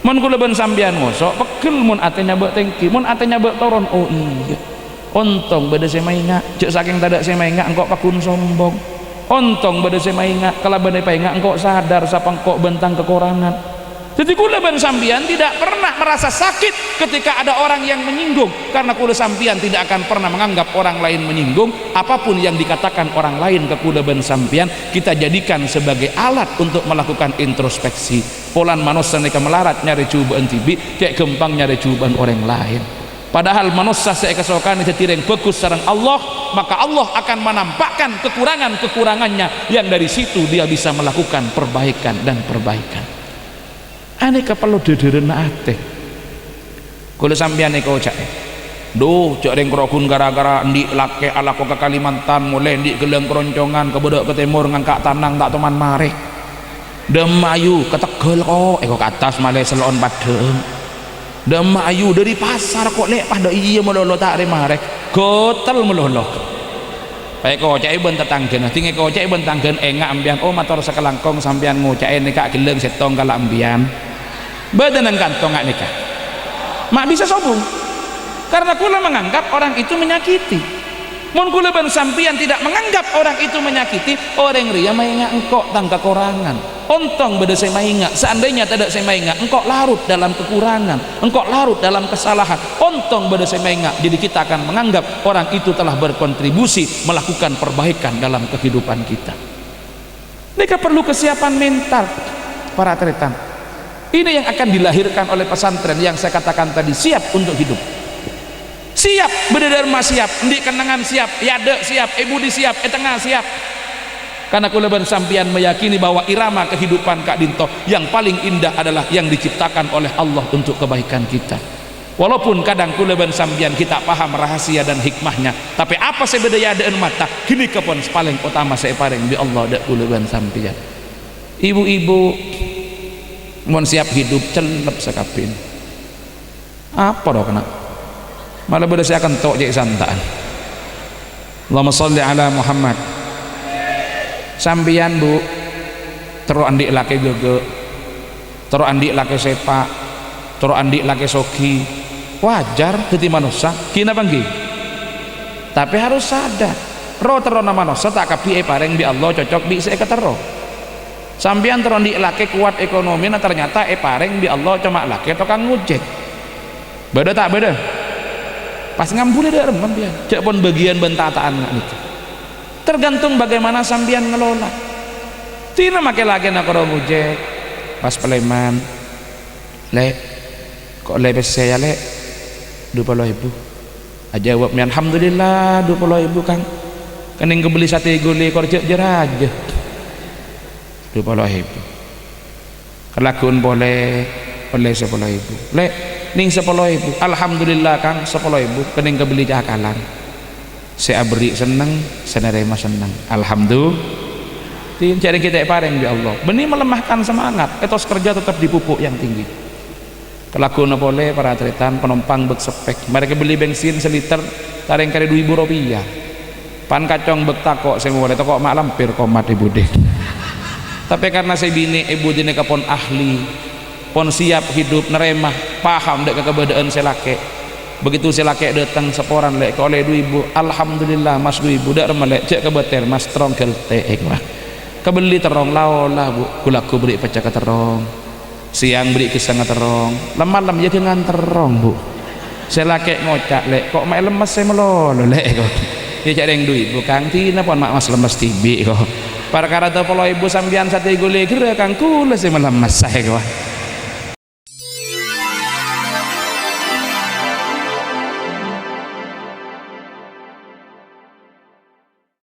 mon kula ben sampian ngosok pegel mon atenya bek tengki mon atenya bek toron oh iya ontong beda saya maingat cek saking tadak saya maingat engkau pakun sombong ontong beda saya maingat kalau benda maingat engkau sadar siapa engkau bentang kekurangan Jadi kula ban sambian tidak pernah merasa sakit ketika ada orang yang menyinggung, karena kula sambian tidak akan pernah menganggap orang lain menyinggung. Apapun yang dikatakan orang lain ke kula ban sambian, kita jadikan sebagai alat untuk melakukan introspeksi. Polan manusia mereka melarat nyari cobaan tibi, kayak gempang nyari cobaan orang lain. Padahal manusia saya kesokan itu tireng bagus sareng Allah, maka Allah akan menampakkan kekurangan-kekurangannya, yang dari situ dia bisa melakukan perbaikan dan perbaikan. Aneka perlu dederena ate. Kula sampeyan eko cak. Duh, cak reng krogun gara-gara ndik lake ala ke Kalimantan, mulai ndik geleng keroncongan ke bodok ke timur ngangkak tanang tak teman mare. Demayu ke Tegal kok, eko ke atas malih selon padeng. Demayu dari pasar kok lek pada iya melolo tak mare. Gotel melolo. Eko cak ben tetanggen, ting eko cak ben tetanggen engak ambian. Oh matur sekelangkong sampean ngocake nekak geleng setong kala ambian. Badanang kantong ngak nikah mak bisa sombong karena kula menganggap orang itu menyakiti. Mun kula ban sampian tidak menganggap orang itu menyakiti, orang ria mainga engkok tangka korangan ontong beda saya mainga. Seandainya tidak saya mainga, engkok larut dalam kekurangan, engkok larut dalam kesalahan, ontong beda saya mainga. Jadi kita akan menganggap orang itu telah berkontribusi melakukan perbaikan dalam kehidupan kita. Mereka perlu kesiapan mental para tretan. Ini yang akan dilahirkan oleh pesantren yang saya katakan tadi, siap untuk hidup, siap berdharma, siap di kenangan, siap yade, siap ebudi, siap tengah, siap. Karena kula ban sampian meyakini bahwa irama kehidupan Kak Dinto yang paling indah adalah yang diciptakan oleh Allah untuk kebaikan kita. Walaupun kadang kula ban sampian kita paham rahasia dan hikmahnya, tapi apa saya beda yadeen mata kini kepon paling utama saya paring di Allah dak kula ban sampian. Ibu-ibu mohon siap hidup celep sekapin apa dong kena malah boleh saya akan tok jadi santaan. Allahumma sholli ala Muhammad. Sambian bu terus andik laki gege, terus andik laki sepak, terus andik laki soki, wajar hati manusia kina banggi, tapi harus sadar roh terus nama manusia tak kapi pareng bi Allah cocok bi saya ketero. Sampian terondik laki kuat ekonomi, nah ternyata pareng bi Allah cuma laki tukang ngojek. Beda tak beda? Pas ngambule dah remem biar. Cek pun bagian bentataan itu. Tergantung bagaimana sampian ngelola. Tina make laki nak orang ngojek, pas Peleman, lek kok lebih saya lek 20.000. Aja jawabnya alhamdulillah 20.000 kang. Kening kebeli sate gulai korjek jeraja. 20.000 kelakun boleh 10.000 lek ning 10.000 alhamdulillah kang 10.000 kening kebeli cakalan saya beri seneng senerema seneng alhamdulillah. Cari kita pareng di Allah benih melemahkan semangat etos kerja tetap di pupuk yang tinggi. Kelakun boleh para tretan penumpang bek sepek mereka beli bensin seliter taring kali 2.000 rupiah pan kacong bek takok saya boleh takok mak lampir komat ibu deh. Tapi karena saya bini ibu dini kapon ahli pon siap hidup neremah paham dek kebedaan saya laki begitu saya laki datang seporan lek oleh 2.000 alhamdulillah mas 2.000 dak remelek cek kebeter mas terong kelte mah kebeli terong laulah bu kulaku beri pecah terong siang beri kisah terong lem ya dengan terong bu saya laki ngocak lek kok mak lemes saya melolo lek kok ya cek yang 2.000 kang tina pon mak mas lemes tibi kok perkara 20.000 sambian sate gule kira kang kula sih malam mas saya